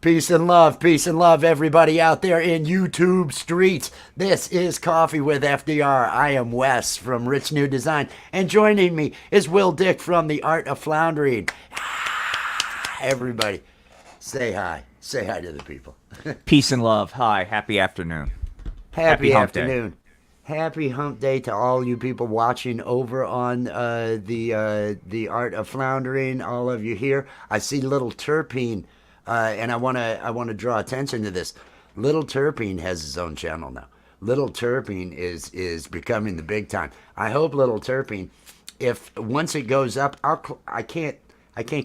Peace and love, everybody out there in YouTube streets. This is Coffee with FDR. I am Wes from Rich New Design, and joining me is Will Dick from The Art of Floundering. Everybody, say hi. Say hi to the people. Peace and love. Hi. Happy afternoon. Happy hump day. afternoon. Happy hump day to all you people watching over on the Art of Floundering. All of you here. I see Little Terpene, and I wanna draw attention to this. Little Terpene has his own channel now. Little Terpene is becoming the big time. I hope Little Terpene, if once it goes up, I can't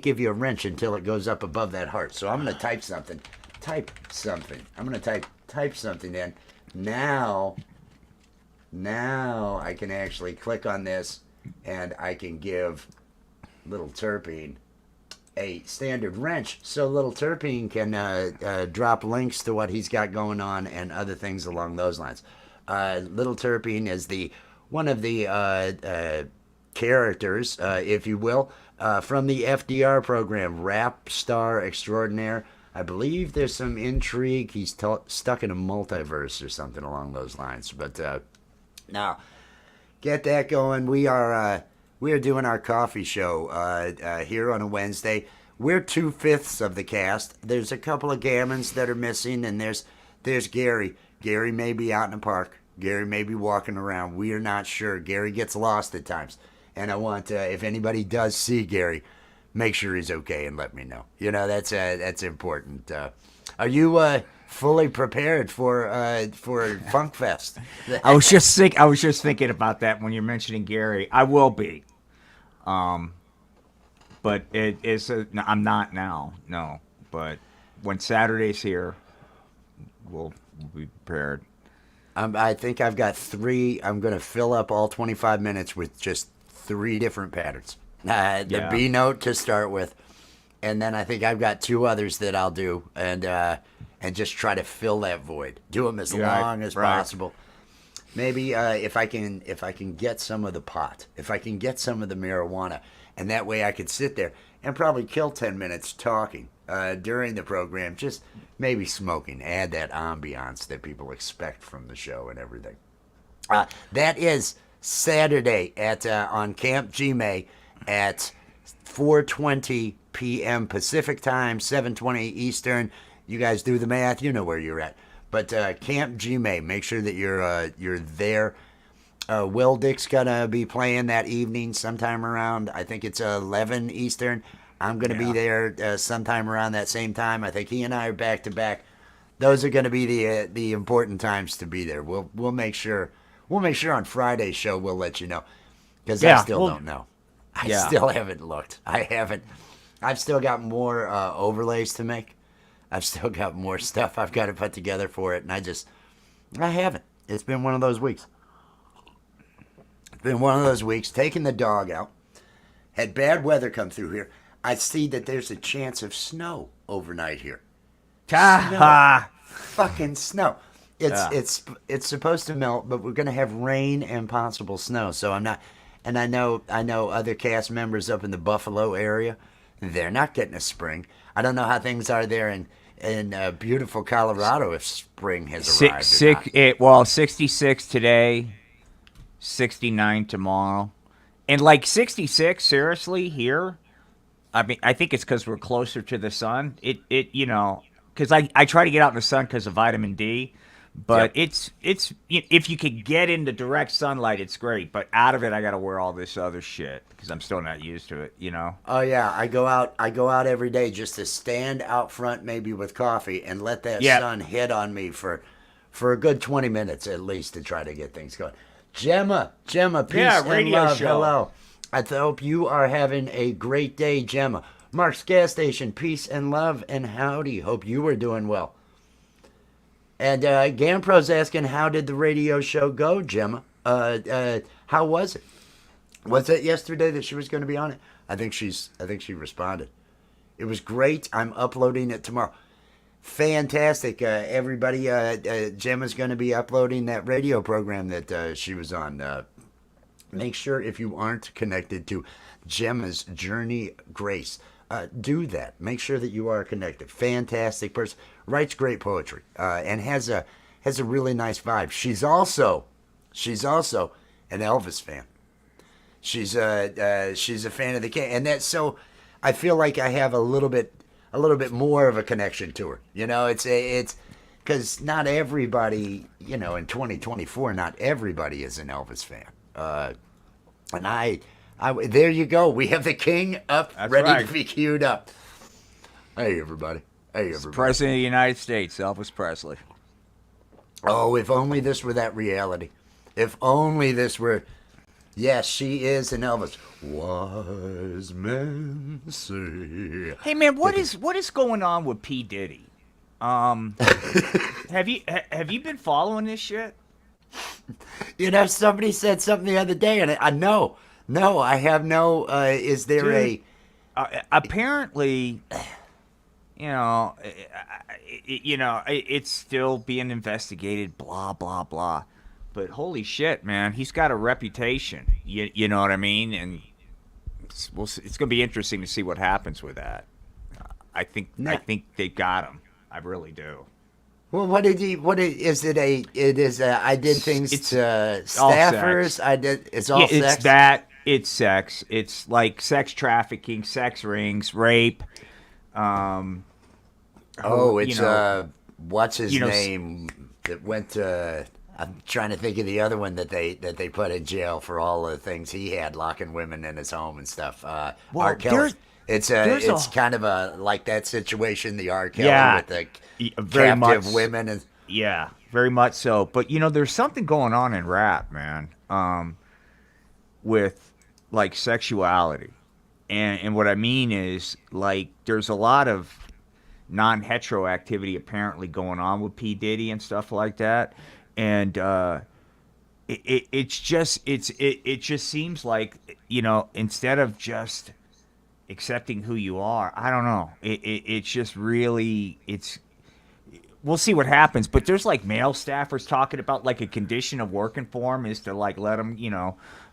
give you a wrench until it goes up above that heart. So I'm gonna type something. I'm gonna type something in. Now I can actually click on this and I can give Little Terpene a standard wrench so Little Terpene can drop links to what he's got going on and other things along those lines. Little Terpene is one of the characters, if you will, from the FDR program, Rap Star Extraordinaire. I believe there's some intrigue. He's stuck in a multiverse or something along those lines. But now, get that going. We are doing our coffee show here on a Wednesday. We're 2/5 of the cast. There's a couple of gammons that are missing, and there's Gary. Gary may be out in the park. Gary may be walking around. We are not sure. Gary gets lost at times, and I want if anybody does see Gary, make sure he's okay and let me know. You know, that's important. Are you fully prepared for Funk Fest? I was just thinking about that when you're mentioning Gary. I will be, but I'm not now. No, but when Saturday's here, we'll be prepared. I think I've got 3. I'm going to fill up all 25 minutes with just 3 different patterns. The B note to start with, and then I think I've got 2 others that I'll do, and just try to fill that void. Do them as long as possible. Maybe if I can get some of the pot, if I can get some of the marijuana, and that way I could sit there and probably kill 10 minutes talking during the program, just maybe smoking, add that ambiance that people expect from the show and everything. That is Saturday at on Camp Gmae at 4:20 p.m. Pacific time, 7:20 Eastern. You guys do the math. You know where you're at. But Camp Gmae, make sure that you're there. Will Dick's gonna be playing that evening sometime around, I think it's 11 Eastern. I'm gonna be there sometime around that same time. I think he and I are back to back. Those are gonna be the important times to be there. We'll make sure on Friday's show we'll let you know, because I still don't know. I still haven't looked. I've still got more overlays to make. I've still got more stuff I've got to put together for it, and I haven't. It's been one of those weeks. Taking the dog out. Had bad weather come through here. I see that there's a chance of snow overnight here. Fucking snow. It's supposed to melt, but we're gonna have rain and possible snow. So I'm not. And I know other cast members up in the Buffalo area, they're not getting a spring. I don't know how things are there in beautiful Colorado, if spring has arrived or not. 66 today, 69 tomorrow, and like 66 seriously here. I mean, I think it's because we're closer to the sun. Because I try to get out in the sun because of vitamin D. But it's if you could get into direct sunlight, it's great. But out of it, I got to wear all this other shit because I'm still not used to it. You know. Oh yeah, I go out every day just to stand out front, maybe with coffee, and let that sun hit on me for a good 20 minutes at least to try to get things going. Gemma, peace and love. Show. Hello. I hope you are having a great day, Gemma. Mark's Gas Station, peace and love and howdy. Hope you are doing well. And Gampro's asking, how did the radio show go, Gemma? How was it? Was it yesterday that she was going to be on it? I think she responded. It was great. I'm uploading it tomorrow. Fantastic. Everybody, Gemma's going to be uploading that radio program that she was on. Make sure if you aren't connected to Gemma's Journey Grace do that. Make sure that you are connected. Fantastic person, writes great poetry, and has a really nice vibe. She's also an Elvis fan. She's a fan of the king, and that's so. I feel like I have a little bit more of a connection to her. It's because not everybody, in 2024, not everybody is an Elvis fan. And I there you go. We have the king up, That's ready right. to be queued up. Hey everybody. Hey everybody. President of the United States, Elvis Presley. Oh, if only this were that reality. If only this were. Yes, she is an Elvis. Wise men say. Hey man, what is going on with P Diddy? Have you been following this shit? Somebody said something the other day, and I know. No, I have no. Is there Dude, a? Apparently, it's still being investigated. Blah blah blah. But holy shit, man, he's got a reputation. You know what I mean? And it's going to be interesting to see what happens with that. I think they got him. I really do. Well, what is it? It is. I did things It's to all staffers. sex. I did. It's all Yeah, sex. it's that. It's sex. It's like sex trafficking, sex rings, rape. Oh, it's what's his name that went to? I'm trying to think of the other one that they put in jail for all the things he had, locking women in his home and stuff. R. Kelly. It's kind of a like that situation, the R. Kelly with the very captive much, women and yeah, very much so. But there's something going on in rap, man, with like sexuality, and what I mean is like there's a lot of non-hetero activity apparently going on with P Diddy and stuff like that. And it just seems like instead of just accepting who you are, I don't know. It's just really we'll see what happens. But there's like male staffers talking about like a condition of working for him is to like let him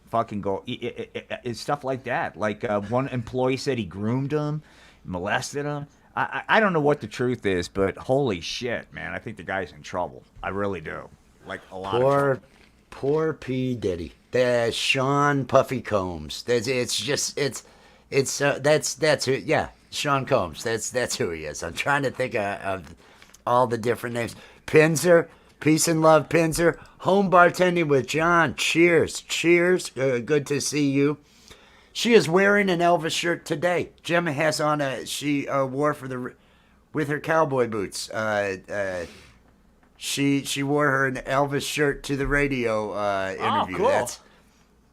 fucking go. It's stuff like that. Like one employee said he groomed him, molested him. I don't know what the truth is, but holy shit, man! I think the guy's in trouble. I really do. Like a lot of trouble. Poor P Diddy. There's Sean Puffy Combs. That's who. Yeah, Sean Combs. That's who he is. I'm trying to think of all the different names. Pinzer, peace and love, Pinzer. Home bartending with John. Cheers. Good to see you. She is wearing an Elvis shirt today. Gemma has on she wore with her cowboy boots. She wore her an Elvis shirt to the radio interview. Oh, cool.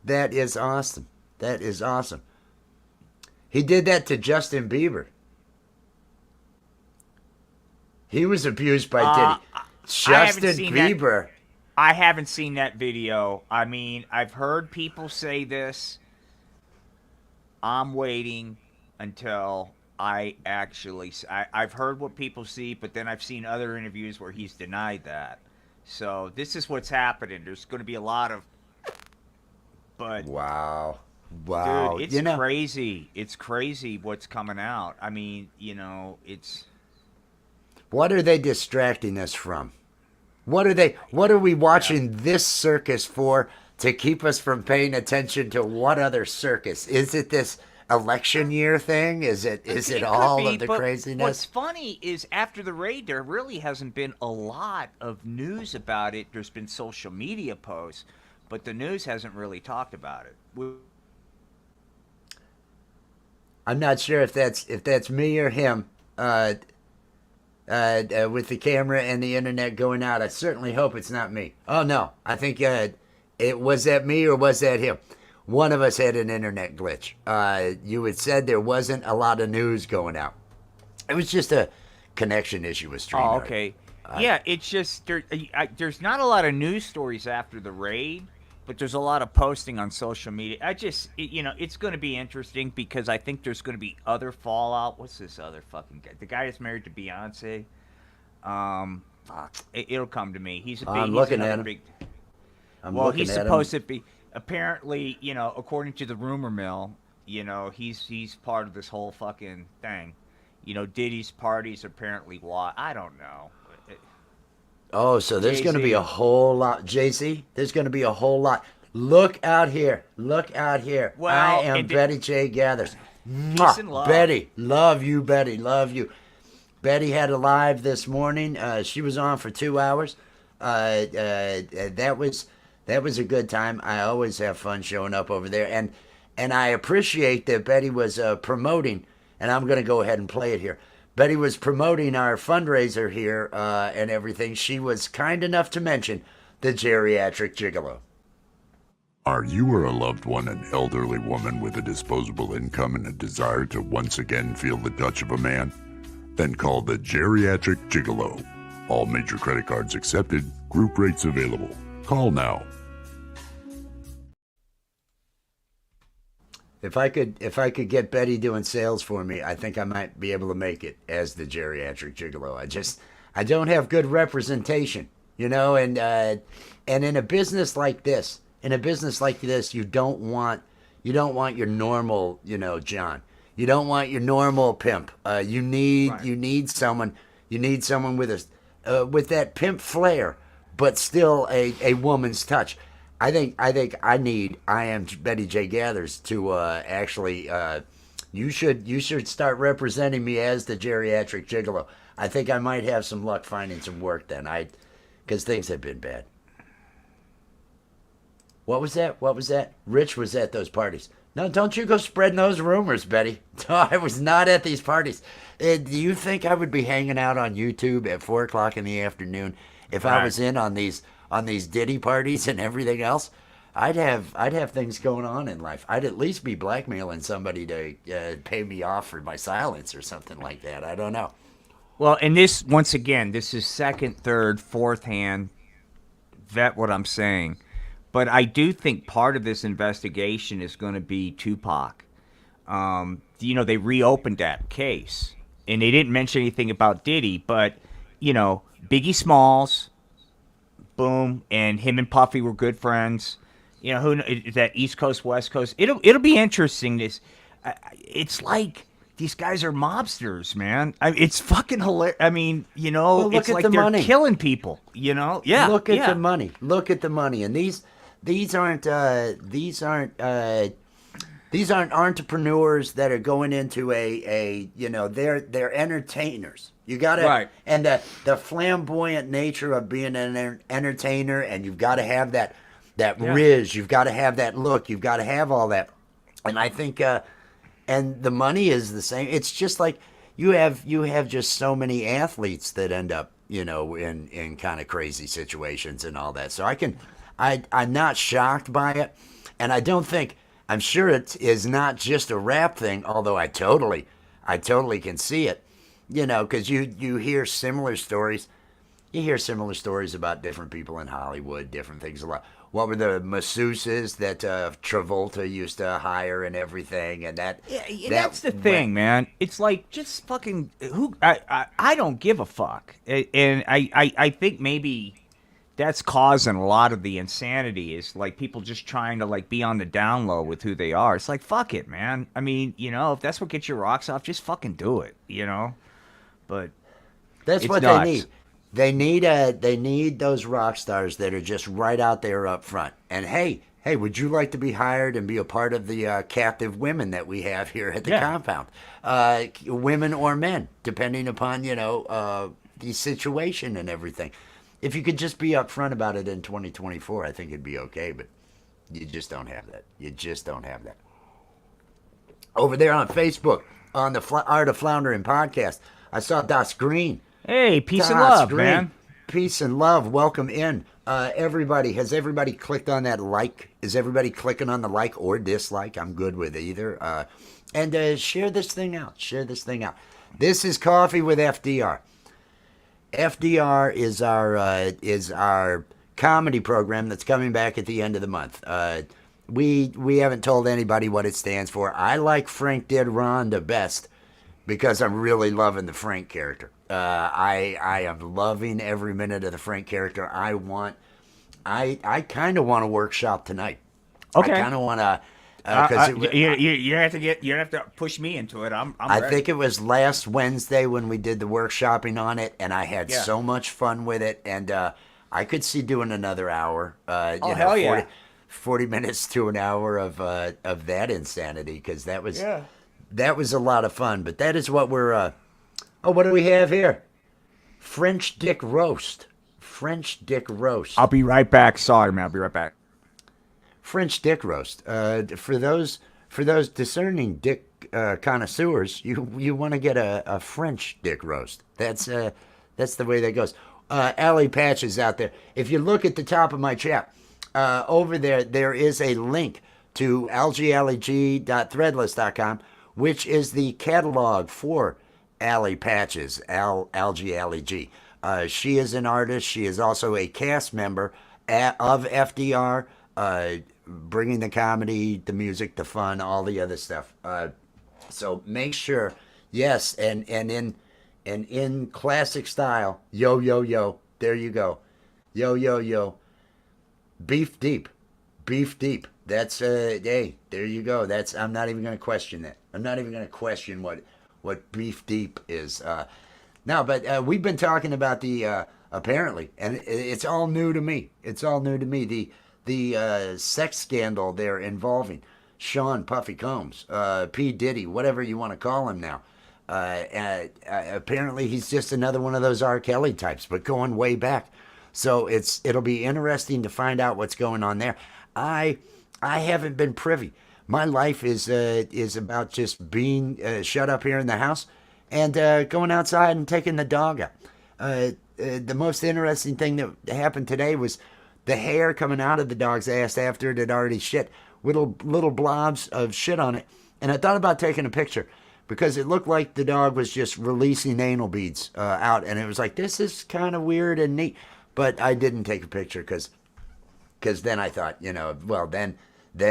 That is awesome. That is awesome. He did that to Justin Bieber. He was abused by Diddy. Justin Bieber. I haven't seen that video. I mean, I've heard people say this. I'm waiting until I've heard what people see, but then I've seen other interviews where he's denied that. So this is what's happening. There's going to be a lot of, but wow, dude, it's crazy. It's crazy what's coming out. I mean, it's. What are they distracting us from? What are we watching this circus for to keep us from paying attention to what other circus? Is it this election year thing? Is it all of the craziness? What's funny is after the raid, there really hasn't been a lot of news about it. There's been social media posts, but the news hasn't really talked about it. I'm not sure if that's me or him. With the camera and the internet going out, I certainly hope it's not me. Oh no, I think it was that me or was that him? One of us had an internet glitch. You had said there wasn't a lot of news going out. It was just a connection issue with StreamYard. Oh, okay. Yeah, it's just there's not a lot of news stories after the raid, but there's a lot of posting on social media. It's going to be interesting because I think there's going to be other fallout. What's this other fucking guy? The guy that's married to Beyonce. It'll come to me. He's looking at him. He's supposed to be. Apparently, according to the rumor mill, He's part of this whole fucking thing. Diddy's parties apparently why I don't know. Oh, so there's Jay going to be a Z. whole lot, JC. There's going to be a whole lot. Look out here. Look out here. I Well, am Betty J. Gathers. peace Mwah. and love. Betty, love you, Betty, love you. Betty had a live this morning. She was on for 2 hours. That was a good time. I always have fun showing up over there, and I appreciate that Betty was promoting. And I'm going to go ahead and play it here. Betty was promoting our fundraiser here and everything. She was kind enough to mention the geriatric gigolo. Are you or a loved one an elderly woman with a disposable income and a desire to once again feel the touch of a man? Then call the Geriatric Gigolo. All major credit cards accepted, group rates available. Call now. If I could get Betty doing sales for me, I think I might be able to make it as the geriatric gigolo. I don't have good representation, and in a business like this, you don't want your normal, John. You don't want your normal pimp. You need Right. you need someone with with that pimp flair, but still a woman's touch. I am Betty J. Gathers to actually. You should start representing me as the geriatric gigolo. I think I might have some luck finding some work then. Because things have been bad. What was that? What was that? Rich was at those parties. No, don't you go spreading those rumors, Betty. No, I was not at these parties. Do you think I would be hanging out on YouTube at 4 o'clock in the afternoon if I Right. was in on these Diddy parties and everything else? I'd have things going on in life. I'd at least be blackmailing somebody to pay me off for my silence or something like that. I don't know. Well, and this once again, this is second, third, fourth hand. Vet what I'm saying, but I do think part of this investigation is going to be Tupac. They reopened that case, and they didn't mention anything about Diddy, but Biggie Smalls, boom, and him and Puffy were good friends. Who that East Coast, West Coast. It'll be interesting. It's like these guys are mobsters, man. It's fucking hilarious. I mean, look it's at like the they're money. killing people. Yeah. Look at yeah. the money. Look at the money. And these aren't entrepreneurs that are going into they're entertainers. You gotta Right. And the flamboyant nature of being an entertainer, and you've got to have that Yeah. riz. You've got to have that look. You've got to have all that. And I think and the money is the same. It's just like you have just so many athletes that end up in kind of crazy situations and all that. So I'm not shocked by it, and I'm sure it is not just a rap thing. Although I totally can see it, because you hear similar stories. You hear similar stories about different people in Hollywood, different things a lot. What were the masseuses that Travolta used to hire and everything, and that? That's the thing, man. It's like just fucking who. I don't give a fuck, and I think maybe that's causing a lot of the insanity. Is like people just trying to like be on the down low with who they are. It's like fuck it, man. I mean, if that's what gets your rocks off, just fucking do it. But That's it's what nuts. they need. They need those rock stars that are just right out there up front. And hey, would you like to be hired and be a part of the captive women that we have here at the Yeah. compound? Women or men, depending upon the situation and everything. If you could just be upfront about it in 2024, I think it'd be okay. But you just don't have that. You just don't have that. Over there on Facebook, on the Art of Floundering podcast, I saw Das Green. Hey, peace and Das love, Green. man. Peace and love. Welcome in. Everybody, has everybody clicked on that like? Is everybody clicking on the like or dislike? I'm good with either. And share this thing out. Share this thing out. This is Coffee with FDR. FDR is our comedy program that's coming back at the end of the month. We haven't told anybody what it stands for. I like Frank Did Ron the best because I'm really loving the Frank character. I am loving every minute of the Frank character. I kind of want to workshop tonight. Okay. I kind of want to. Because you have to push me into it. I'm I ready. think it was last Wednesday when we did the workshopping on it, and I had Yeah. so much fun with it, and I could see doing another hour. Oh, hell yeah. 40 minutes to an hour of that insanity, because that was Yeah. that was a lot of fun. But that is what we're. Oh, what do we have here? French dick roast. French dick roast. I'll be right back. Sorry, man. I'll be right back. French dick roast. For those discerning dick connoisseurs, you want to get a French dick roast. That's the way that goes. Alley Patches out there. If you look at the top of my chat, over there is a link to algaleg.threadless.com, which is the catalog for Alley Patches, Algae Alley G. She is an artist. She is also a cast member of FDR, bringing the comedy, the music, the fun, all the other stuff. So make sure, yes, and in classic style, yo yo yo, there you go, yo yo yo, beef deep, beef deep. That's hey, there you go. That's I'm not even gonna question that. I'm not even gonna question what beef deep is. No, but we've been talking about the apparently, and it's all new to me. It's all new to me. The sex scandal there involving Sean Puffy Combs, P. Diddy, whatever you want to call him now. Apparently, he's just another one of those R. Kelly types, but going way back. So it'll be interesting to find out what's going on there. I haven't been privy. My life is about just being shut up here in the house and going outside and taking the dog out. The most interesting thing that happened today was the hair coming out of the dog's ass after it had already shit. Little blobs of shit on it. And I thought about taking a picture because it looked like the dog was just releasing anal beads out. And it was like, this is kind of weird and neat. But I didn't take a picture because then I thought, well, then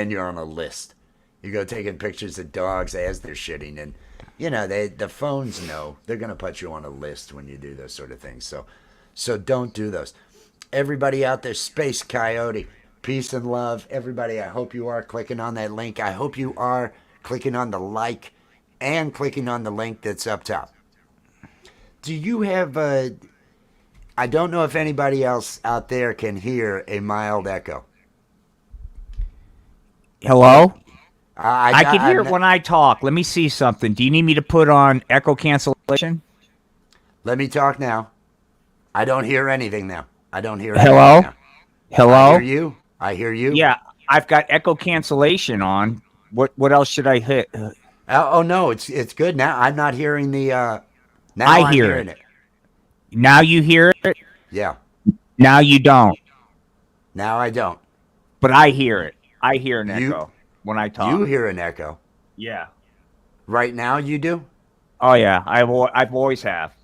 you're on a list. You go taking pictures of dogs as they're shitting. And, the phones know. They're going to put you on a list when you do those sort of things. So don't do those. Everybody out there, Space Coyote, peace and love. Everybody, I hope you are clicking on that link. I hope you are clicking on the like and clicking on the link that's up top. Do you have I don't know if anybody else out there can hear a mild echo. Hello? I can hear it when I talk. Let me see something. Do you need me to put on echo cancellation? Let me talk now. I don't hear anything now. I don't hear Hello? anything now. Hello? I hear you. Yeah, I've got echo cancellation on. What else should I hit? Oh no, it's good now. I'm not hearing the now I'm hearing it. Now you hear it? Yeah. Now you don't. Now I don't. But I hear it. I hear an echo when I talk. You hear an echo. Yeah. Right now you do? Oh yeah, I've always have.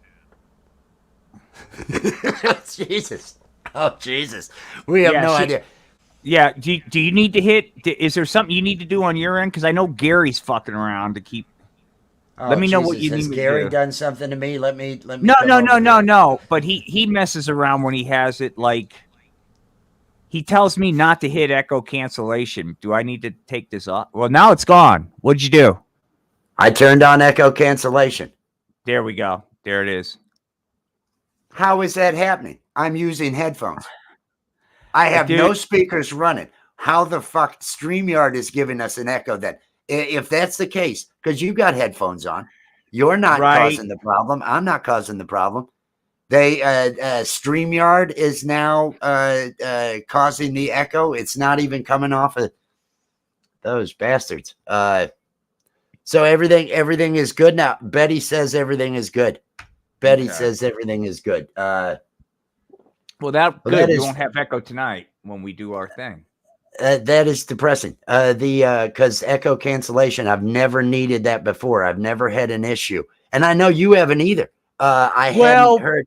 Jesus. Oh Jesus. We have no idea. Yeah. Do you need to hit? Is there something you need to do on your end? Because I know Gary's fucking around to keep. Let me know what you need Has me Gary to do. done something to me? Let me. No. But he messes around when he has it. Like he tells me not to hit echo cancellation. Do I need to take this off? Well, now it's gone. What'd you do? I turned on echo cancellation. There we go. There it is. How is that happening? I'm using headphones. I have no speakers running. How the fuck StreamYard is giving us an echo then? If that's the case, because you got headphones on, you're not causing the problem. I'm not causing the problem. They StreamYard is now causing the echo. It's not even coming off of those bastards. So everything is good now. Betty says everything is good. Betty says everything is good. Well, good. You won't have echo tonight when we do our thing. That is depressing. Because echo cancellation, I've never needed that before. I've never had an issue, and I know you haven't either. Hadn't heard.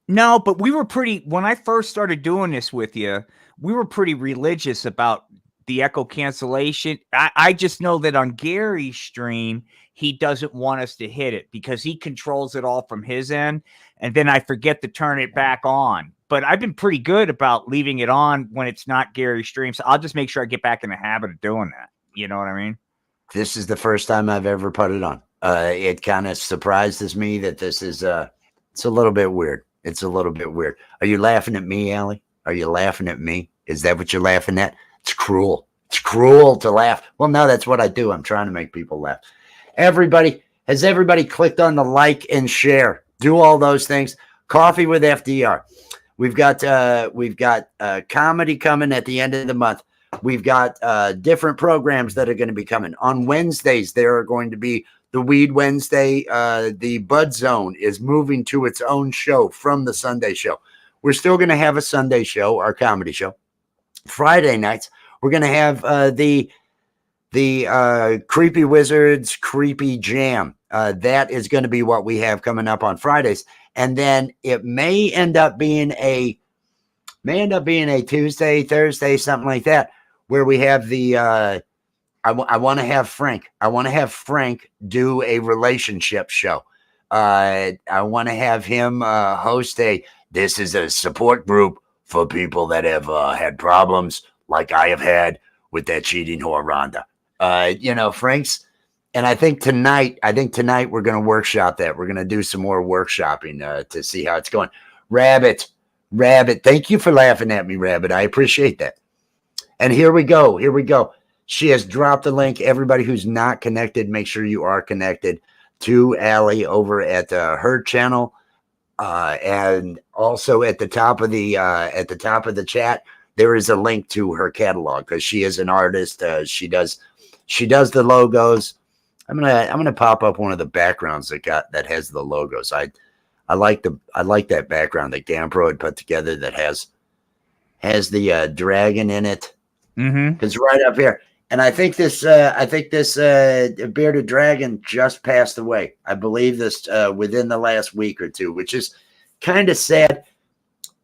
No, but we were when I first started doing this with you, we were pretty religious about the echo cancellation. I just know that on Gary's stream, he doesn't want us to hit it because he controls it all from his end. And then I forget to turn it back on. But I've been pretty good about leaving it on when it's not Gary's stream. So I'll just make sure I get back in the habit of doing that. You know what I mean? This is the first time I've ever put it on. It kind of surprises me that this is it's a little bit weird. It's a little bit weird. Are you laughing at me, Allie? Are you laughing at me? Is that what you're laughing at? It's cruel. It's cruel to laugh. Well, no, that's what I do. I'm trying to make people laugh. Has everybody clicked on the like and share? Do all those things. Coffee with FDR. We've got comedy coming at the end of the month. We've got different programs that are going to be coming. On Wednesdays, there are going to be the Weed Wednesday. The Bud Zone is moving to its own show from the Sunday show. We're still going to have a Sunday show, our comedy show. Friday nights, we're going to have the Creepy Wizards Creepy Jam. That is going to be what we have coming up on Fridays. And then it may end up being a Tuesday, Thursday, something like that, where we have the I want to have Frank. I want to have Frank do a relationship show. I want to have him host this is a support group for people that have had problems like I have had with that cheating whore Rhonda. Frank's, and I think tonight we're going to workshop that. We're going to do some more workshopping to see how it's going. Rabbit, thank you for laughing at me, Rabbit. I appreciate that. And here we go. She has dropped the link. Everybody who's not connected, make sure you are connected to Allie over at her channel. And also at the top of the chat, there is a link to her catalog because she is an artist. She does the logos. I'm gonna pop up one of the backgrounds that has the logos. I like that background that GamePro had put together that has the dragon in it. Mm-hmm. It's right up here. And I think this bearded dragon just passed away. I believe this within the last week or two, which is kind of sad.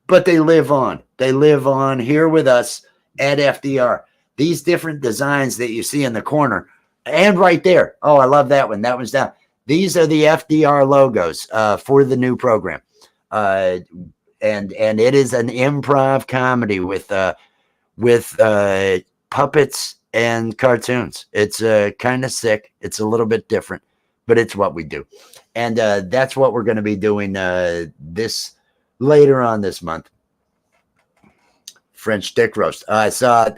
But they live on. They live on here with us at FDR. These different designs that you see in the corner and right there. Oh, I love that one. That one's down. These are the FDR logos for the new program. And it is an improv comedy with puppets and cartoons. It's kind of sick. It's a little bit different, but it's what we do. And that's what we're going to be doing this later on this month. French dick roast. I saw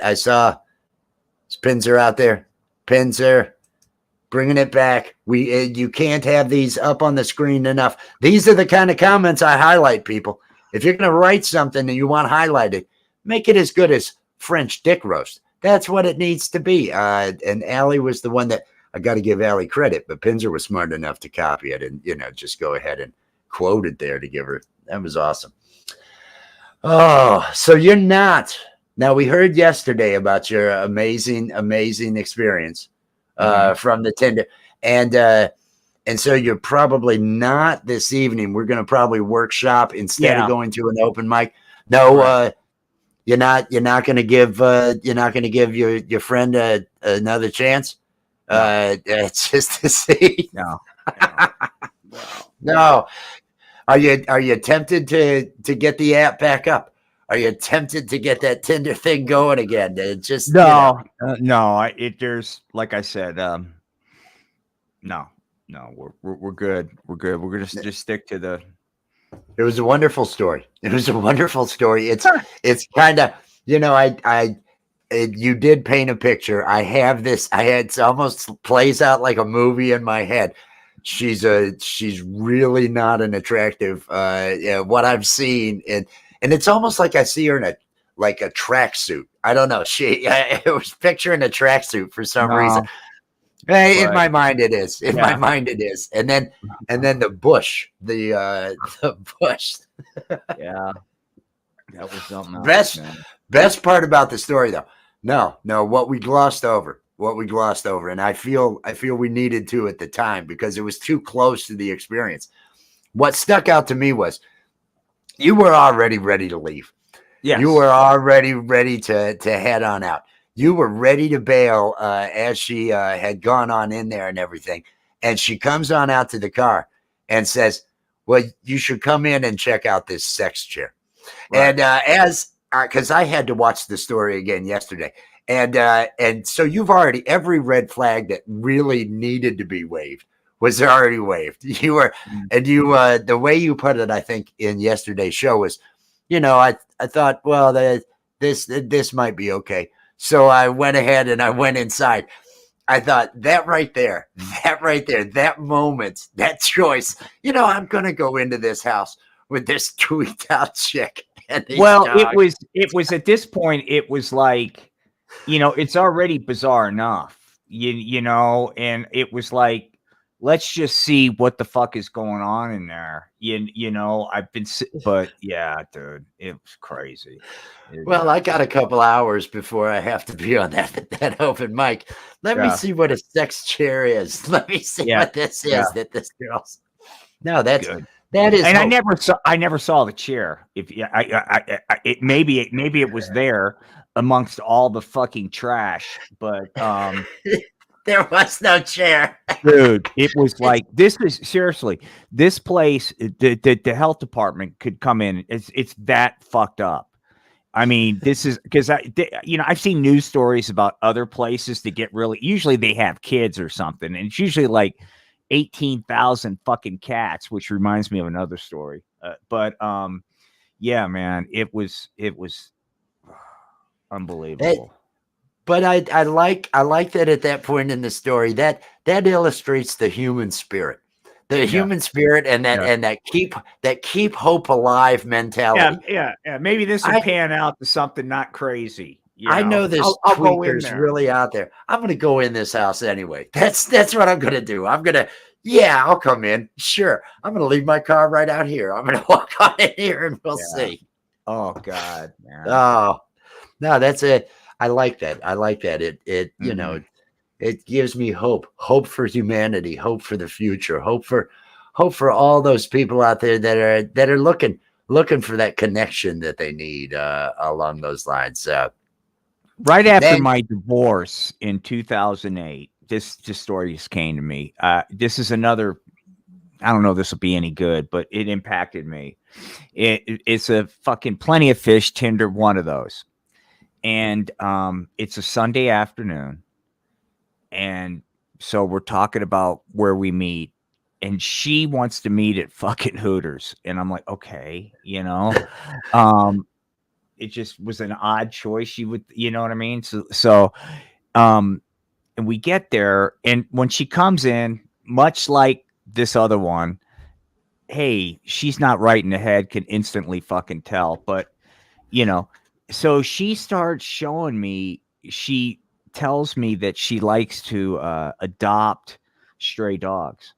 Pinzer out there. Pinzer, bringing it back. You can't have these up on the screen enough. These are the kind of comments I highlight, people. If you're going to write something and you want highlighted, make it as good as French dick roast. That's what it needs to be. And Allie was the one that I got to give Allie credit, but Pinzer was smart enough to copy it and just go ahead and quote it there to give her. That was awesome. Oh, so you're not. Now, we heard yesterday about your amazing experience from the Tinder. And so you're probably not this evening. We're going to probably workshop instead of going to an open mic. No, right. You're not going to give your friend another chance. It's just to see. No. Are you tempted to get the app back up? Are you tempted to get that Tinder thing going again? It just no. There's like I said, no, we're good. We're good. We're gonna just stick to the. It was a wonderful story. It's kind of you did paint a picture. It almost plays out like a movie in my head. She's really not an attractive what I've seen, and it's almost like I see her in a tracksuit. I don't know. I was picturing a tracksuit for some reason. In my mind it is. My mind it is. And then the bush. The bush. Yeah. That was something else. Best part about the story though. No, what we glossed over. And I feel we needed to at the time because it was too close to the experience. What stuck out to me was you were already ready to leave. Yes. You were already ready to head on out. You were ready to bail as she had gone on in there and everything. And she comes on out to the car and says, well, you should come in and check out this sex chair. Right. And because I had to watch the story again yesterday. And so you've already, every red flag that really needed to be waved was already waved. You were, and you, the way you put it, I think in yesterday's show was, I thought, well, this might be okay. So I went ahead and I went inside. I thought that right there, that moment, that choice, I'm going to go into this house with this tweaked out chick. And well, dogs. it was at this point, it was like, it's already bizarre enough, and it was like, let's just see what the fuck is going on in there. I've been, but yeah, dude, it was crazy. Well, I got a couple hours before I have to be on that open mic. Let me see what a sex chair is. Let me see what this is that this girl's. No, that's good. That is, and I never saw the chair. If maybe it was there amongst all the fucking trash, but there was no chair, dude. It was like, this is seriously, this place, the health department could come in. It's that fucked up. I mean, this is because I've seen news stories about other places that get really, usually they have kids or something, and it's usually like 18,000 fucking cats, which reminds me of another story. But yeah, man, it was unbelievable. But I like that at that point in the story, that illustrates the human spirit. The human spirit and that keep hope alive mentality. Yeah. Maybe this will pan out to something not crazy. I know this tweaker's really out there. I'm going to go in this house anyway. That's what I'm going to do. I'll come in. Sure. I'm going to leave my car right out here. I'm going to walk on in here and we'll see. Oh God, man. Oh, no, that's it. I like that. It it gives me hope for humanity, hope for the future, hope for all those people out there that are looking for that connection that they need along those lines. Right after my divorce in 2008, this story just came to me. This is another, I don't know if this will be any good, but it impacted me. It's a fucking Plenty of Fish Tinder, one of those. And it's a Sunday afternoon. And so we're talking about where we meet. And she wants to meet at fucking Hooters. And I'm like, okay, it just was an odd choice. She would, you know what I mean? So, and we get there, and when she comes in, much like this other one, hey, she's not right in the head, can instantly fucking tell. But, so she starts showing me, she tells me that she likes to adopt stray dogs,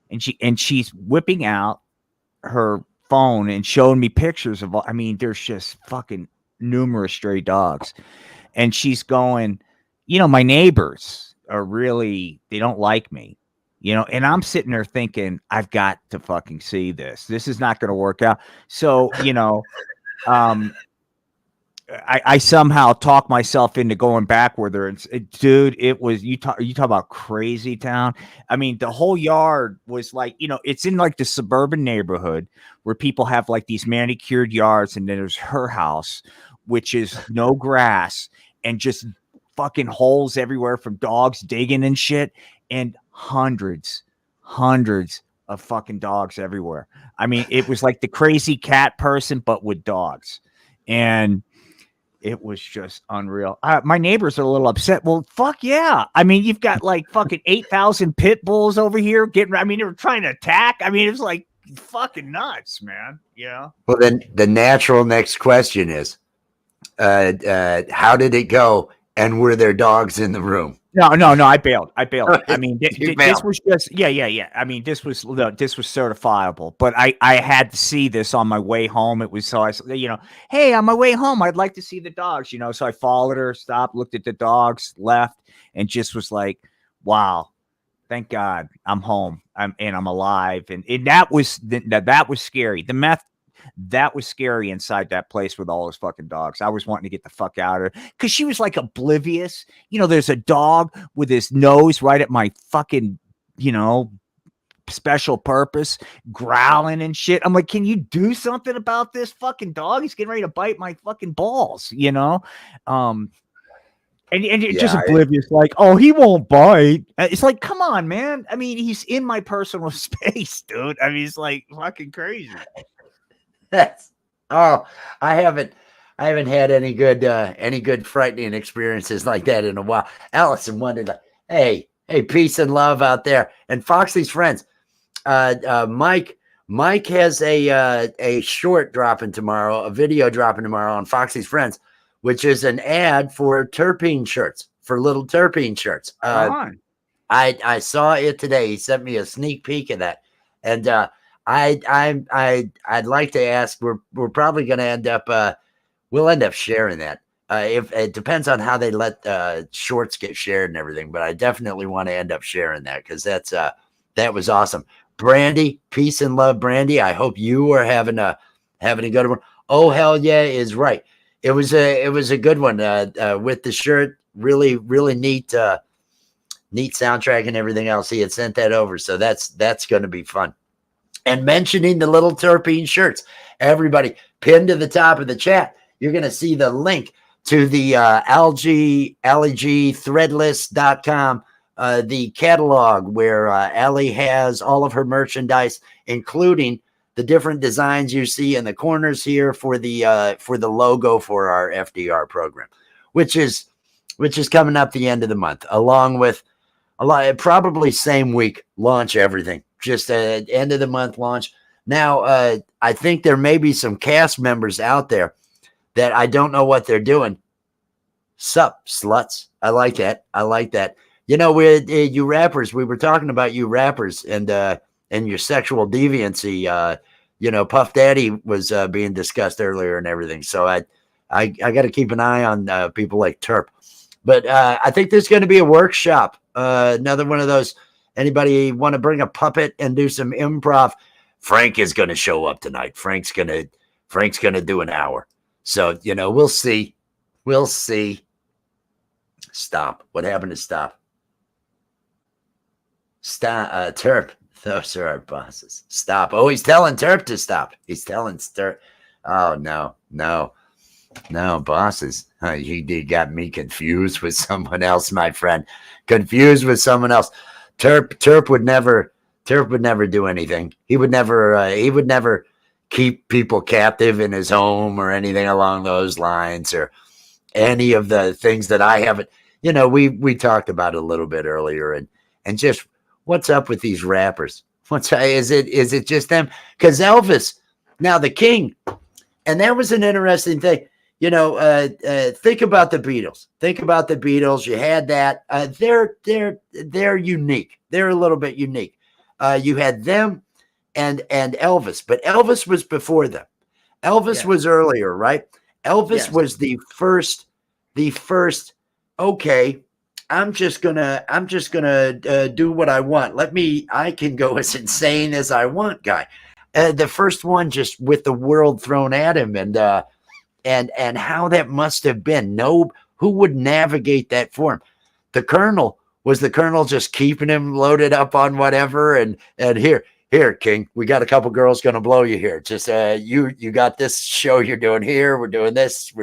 and she's whipping out her phone and showing me pictures of there's just fucking numerous stray dogs. And she's going, my neighbors are really, they don't like me, and I'm sitting there thinking, I've got to fucking see this. This is not going to work out. So, I somehow talk myself into going back with her. And dude, it was, you talk about crazy town. I mean, the whole yard was like, it's in like the suburban neighborhood where people have like these manicured yards. And then there's her house, which is no grass and just fucking holes everywhere from dogs digging and shit. And hundreds of fucking dogs everywhere. I mean, it was like the crazy cat person, but with dogs. And it was just unreal. My neighbors are a little upset. Well, fuck yeah. I mean, you've got like fucking 8,000 pit bulls over here they were trying to attack. I mean, it was like fucking nuts, man. Yeah. Well, then the natural next question is, how did it go? And were there dogs in the room? No. I bailed. I mean, this was just, yeah. I mean, this was certifiable, but I had to see this on my way home. It was, so I, hey, on my way home, I'd like to see the dogs, so I followed her, stopped, looked at the dogs, left, and just was like, wow, thank God I'm home. I'm alive. And that was scary. The meth, that was scary inside that place with all those fucking dogs. I was wanting to get the fuck out of her because she was like oblivious. There's a dog with his nose right at my fucking, special purpose, growling and shit. I'm like, can you do something about this fucking dog? He's getting ready to bite my fucking balls, And you're just Yeah, oblivious, like, oh, he won't bite. It's like, come on, man. I mean, he's in my personal space, dude. I mean, it's like fucking crazy. that's oh, I haven't had any good frightening experiences like that in a while. Allison wondered, like, hey, peace and love out there. And Foxy's friends. Mike has a short dropping tomorrow, a video dropping tomorrow on Foxy's Friends, which is an ad for terpene shirts, for little terpene shirts. I saw it today. He sent me a sneak peek of that, and I'd like to ask. We're probably going to end up we'll end up sharing that. If it depends on how they let shorts get shared and everything, but I definitely want to end up sharing that because that was awesome. Brandy, peace and love, Brandy. I hope you are having a good one. Oh hell yeah, is right. It was a good one with the shirt. Really neat neat soundtrack and everything else. He had sent that over, so that's going to be fun. And mentioning the little terpene shirts, everybody pinned to the top of the chat. You're going to see the link to the Threadless.com. The catalog where Allie has all of her merchandise, including the different designs you see in the corners here for the logo for our FDR program, which is coming up the end of the month, along with probably same week launch everything, just end of the month launch. Now, I think there may be some cast members out there that I don't know what they're doing. Sup, sluts. I like that. You know, you rappers, we were talking about you rappers and your sexual deviancy. Puff Daddy was being discussed earlier and everything. So I got to keep an eye on people like Terp. But I think there's going to be a workshop. Another one of those. Anybody want to bring a puppet and do some improv? Frank is going to show up tonight. Frank's going to do an hour. So, we'll see. Stop. What happened to stop? Stop, Terp. Those are our bosses. Stop. Oh, he's telling Terp to stop. He's telling Terp. Oh, no, bosses. You got me confused with someone else, my friend. Confused with someone else. Terp would never do anything. He would never keep people captive in his home or anything along those lines, or any of the things that I haven't. We talked about it a little bit earlier, and just what's up with these rappers? Is it just them? Because Elvis, now the king, and that was an interesting thing. Think about the Beatles. You had that. They're unique. They're a little bit unique. You had them and Elvis, but Elvis was before them. Elvis was earlier, right? Elvis was the first. Okay, I'm just gonna do what I want. I can go as insane as I want, guy. The first one, just with the world thrown at him, and how that must have been. Who would navigate that for him? The Colonel just keeping him loaded up on whatever, and here, King, we got a couple girls gonna blow you here. Just you got this show you're doing here. We're doing this.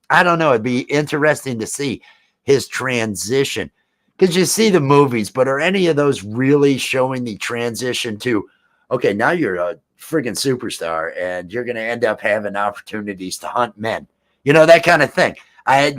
I don't know. It'd be interesting to see his transition, because you see the movies, but are any of those really showing the transition to, okay, now you're a friggin' superstar and you're going to end up having opportunities to hunt men, that kind of thing.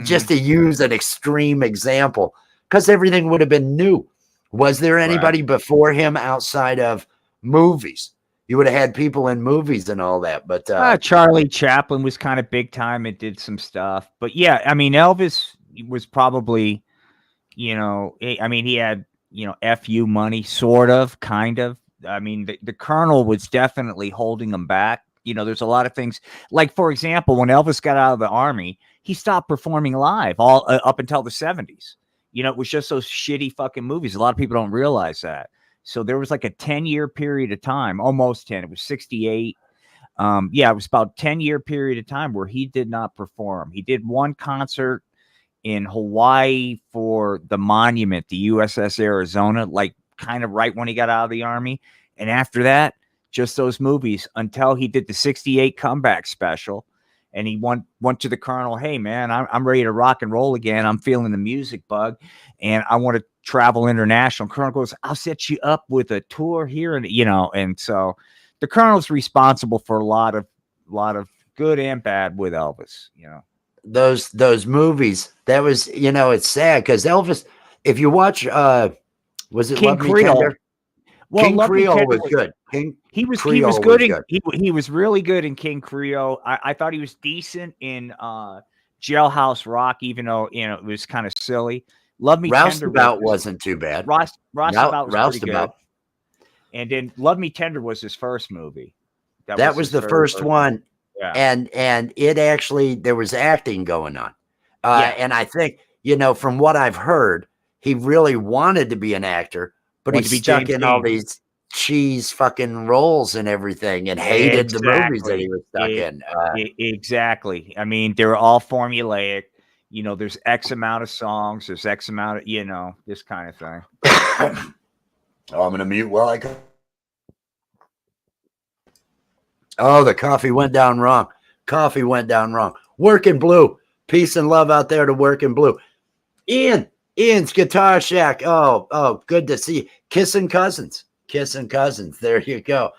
Just to use an extreme example, because everything would have been new. Was there anybody before him outside of movies? You would have had people in movies and all that, but Charlie Chaplin was kind of big time and did some stuff. But yeah, I mean, Elvis was probably, he had, FU money, sort of, kind of. I mean, the Colonel was definitely holding him back. There's a lot of things, like, for example, when Elvis got out of the Army, he stopped performing live all up until the 70s. It was just those shitty fucking movies. A lot of people don't realize that. So there was like a 10-year period of time, almost 10. It was 68. It was about 10-year period of time where he did not perform. He did one concert in Hawaii for the monument, the USS Arizona, like kind of right when he got out of the Army. And after that, just those movies until he did the 68 comeback special. and he went to the colonel. Hey, man, I'm ready to rock and roll again. I'm feeling the music bug, and I want to travel international. Colonel goes, I'll set you up with a tour here, and and so the colonel's responsible for a lot of good and bad with Elvis. Those movies. That was, it's sad because Elvis. If you watch, was it King Love Me Creole. Tender? Well, King Love Me Creole Tender was good. He was Creole good. was good. He was really good in King Creole. I thought he was decent in Jailhouse Rock, even though it was kind of silly. Love Me Tender wasn't too bad. Roustabout was pretty good. Roustabout. And then Love Me Tender was his first movie. That was the first one. Yeah. And it actually, there was acting going on. And I think, from what I've heard, he really wanted to be an actor, but he's stuck James in Dean. all these cheese fucking roles and everything, and hated the movies that he was stuck in. Exactly. I mean, they're all formulaic. There's X amount of songs. There's X amount of, this kind of thing. I'm going to mute while I go. Oh, the coffee went down wrong. Working Blue. Peace and love out there to Working Blue. Ian's Guitar Shack. Oh, good to see you. Kissing Cousins. There you go.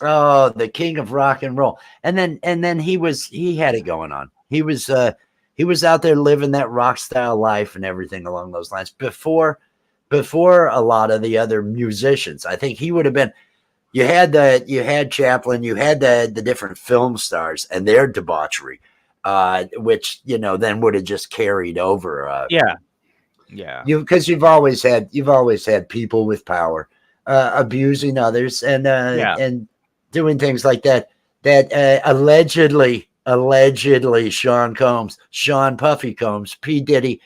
Oh, the king of rock and roll. And then he had it going on. He was out there living that rock style life and everything along those lines before a lot of the other musicians. I think he would have been. You had Chaplin, you had the different film stars and their debauchery, which then would have just carried over. Yeah. Because you've always had people with power abusing others and doing things like that. That allegedly Sean Puffy Combs, P Diddy,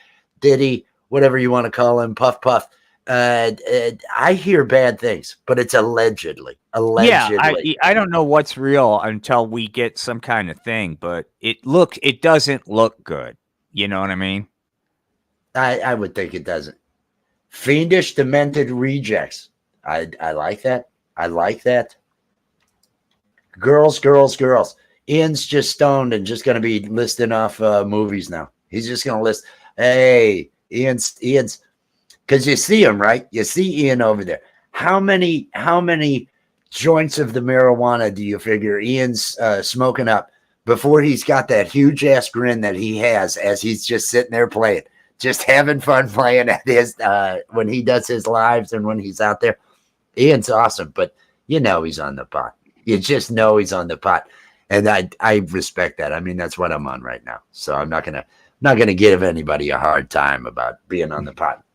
whatever you want to call him, Puff. I hear bad things, but it's allegedly. Yeah, I don't know what's real until we get some kind of thing, but it doesn't look good. You know what I mean? I would think it doesn't. Fiendish, demented rejects. I like that. Girls. Ian's just stoned and just going to be listing off movies now. He's just going to list. Hey, Ian's. Because you see him, right? You see Ian over there. How many joints of the marijuana do you figure Ian's smoking up before he's got that huge ass grin that he has as he's just sitting there playing, just having fun playing at his when he does his lives and when he's out there? Ian's awesome, but he's on the pot. You just know he's on the pot, and I respect that. I mean, that's what I'm on right now, so I'm not gonna give anybody a hard time about being on the pot.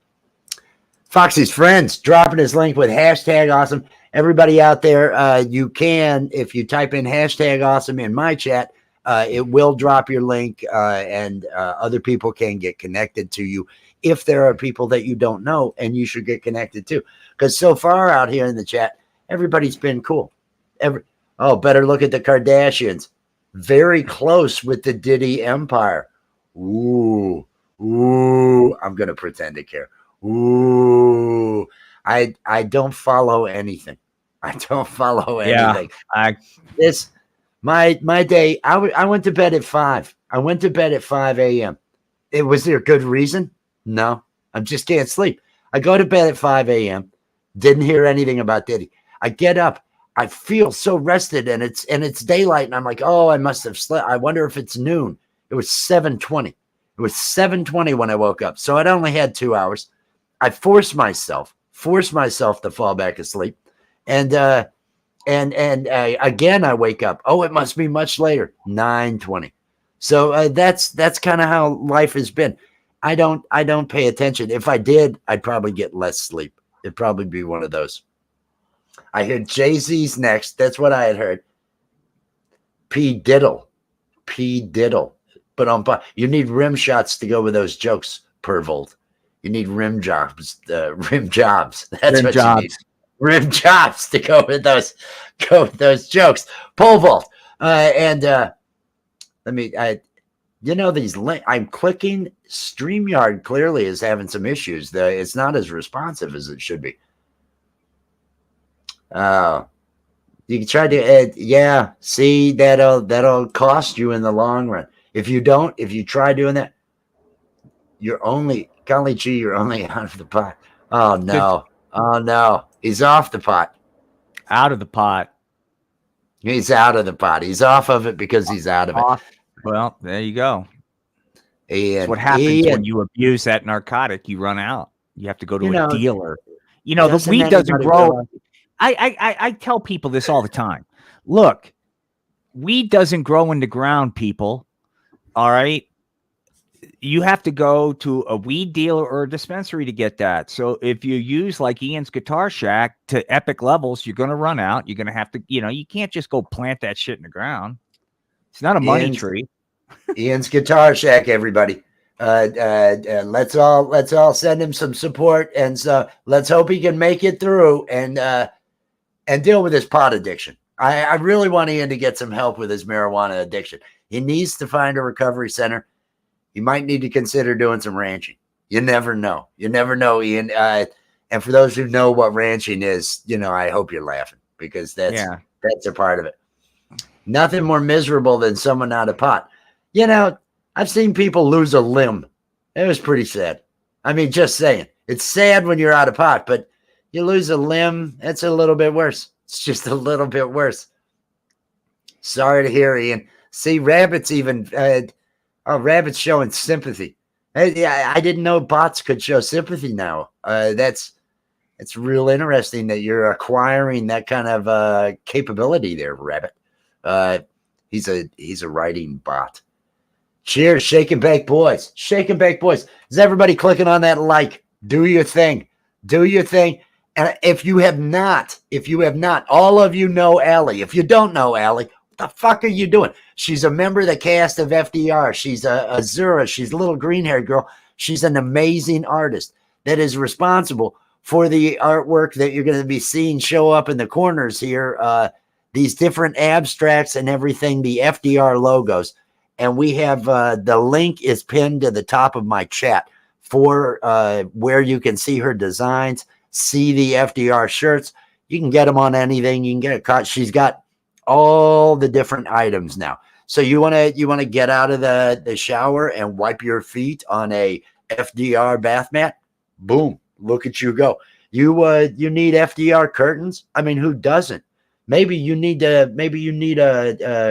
Foxy's friends dropping his link with #awesome. Everybody out there, you can, if you type in #awesome in my chat, it will drop your link and other people can get connected to you if there are people that you don't know and you should get connected to. Because so far out here in the chat, everybody's been cool. Better look at the Kardashians. Very close with the Diddy empire. Ooh, I'm going to pretend to care. Ooh, I don't follow anything. Yeah, my day. I went to bed at 5. I went to bed at 5 a.m. Was there a good reason? No, I just can't sleep. I go to bed at 5 a.m. Didn't hear anything about Diddy. I get up. I feel so rested, and it's daylight, and I'm like, oh, I must have slept. I wonder if it's noon. It was 7:20. It was 7:20 when I woke up, so I'd only had 2 hours. I forced myself to fall back asleep. And again, I wake up. Oh, it must be much later. 9:20. So that's kind of how life has been. I don't pay attention. If I did, I'd probably get less sleep. It'd probably be one of those. I heard Jay-Z's next. That's what I had heard. P. Diddle. But you need rim shots to go with those jokes, Pervold. You need rim jobs. That's rim what jobs. you need. Rim jobs to go with those jokes. Pole vault. These links. I'm clicking. StreamYard clearly is having some issues. It's not as responsive as it should be. You can try to, yeah. See, that'll cost you in the long run. If you try doing that, you're only, golly gee, you're only out of the pot. Oh Good. no, oh no, he's off the pot. Out of the pot. He's out of the pot. He's off of it because he's out of it. Off. Well, there you go. That's what Ian, happens when Ian, you abuse that narcotic. You run out. You have to go you to a know, dealer. You know, the doesn't weed doesn't anybody grow. go? I tell people this all the time. Look, weed doesn't grow in the ground, people. All right. You have to go to a weed dealer or a dispensary to get that. So if you use like Ian's Guitar Shack to epic levels, you're going to run out. You're going to have to, you can't just go plant that shit in the ground. It's not a money tree. Ian's Guitar Shack, everybody. Let's all send him some support, and so let's hope he can make it through and deal with his pot addiction. I really want Ian to get some help with his marijuana addiction. He needs to find a recovery center. He might need to consider doing some ranching. You never know. You never know, Ian. And for those who know what ranching is, I hope you're laughing because that's a part of it. Nothing more miserable than someone out of pot. I've seen people lose a limb. It was pretty sad. I mean, just saying. It's sad when you're out of pot, but you lose a limb, that's a little bit worse. It's just a little bit worse. Sorry to hear, Ian. See, Rabbit's even... Rabbit's showing sympathy. I didn't know bots could show sympathy now. It's real interesting that you're acquiring that kind of capability there, Rabbit. He's a writing bot. Cheers, Shake and Bake Boys. Shake and Bake Boys. Is everybody clicking on that like? Do your thing. Do your thing. And if you have not, all of you know Allie. If you don't know Allie, the fuck are you doing? She's a member of the cast of FDR. She's a Azura. She's a little green-haired girl. She's an amazing artist that is responsible for the artwork that you're going to be seeing show up in the corners here. These different abstracts and everything, the FDR logos. And we have the link is pinned to the top of my chat for where you can see her designs, see the FDR shirts. You can get them on anything. You can get a cut. She's got all the different items now. So you want to get out of the shower and wipe your feet on a FDR bath mat? Boom. Look at you go. You need FDR curtains? I mean, who doesn't? Maybe you need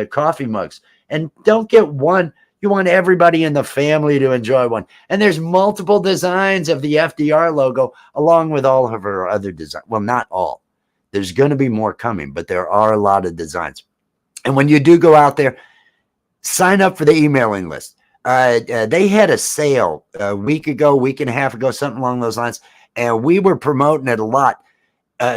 coffee mugs. And don't get one. You want everybody in the family to enjoy one. And there's multiple designs of the FDR logo along with all of her other designs. Well, not all. There's going to be more coming, but there are a lot of designs. And when you do go out there, sign up for the emailing list. They had a sale a week and a half ago, something along those lines, and we were promoting it a lot.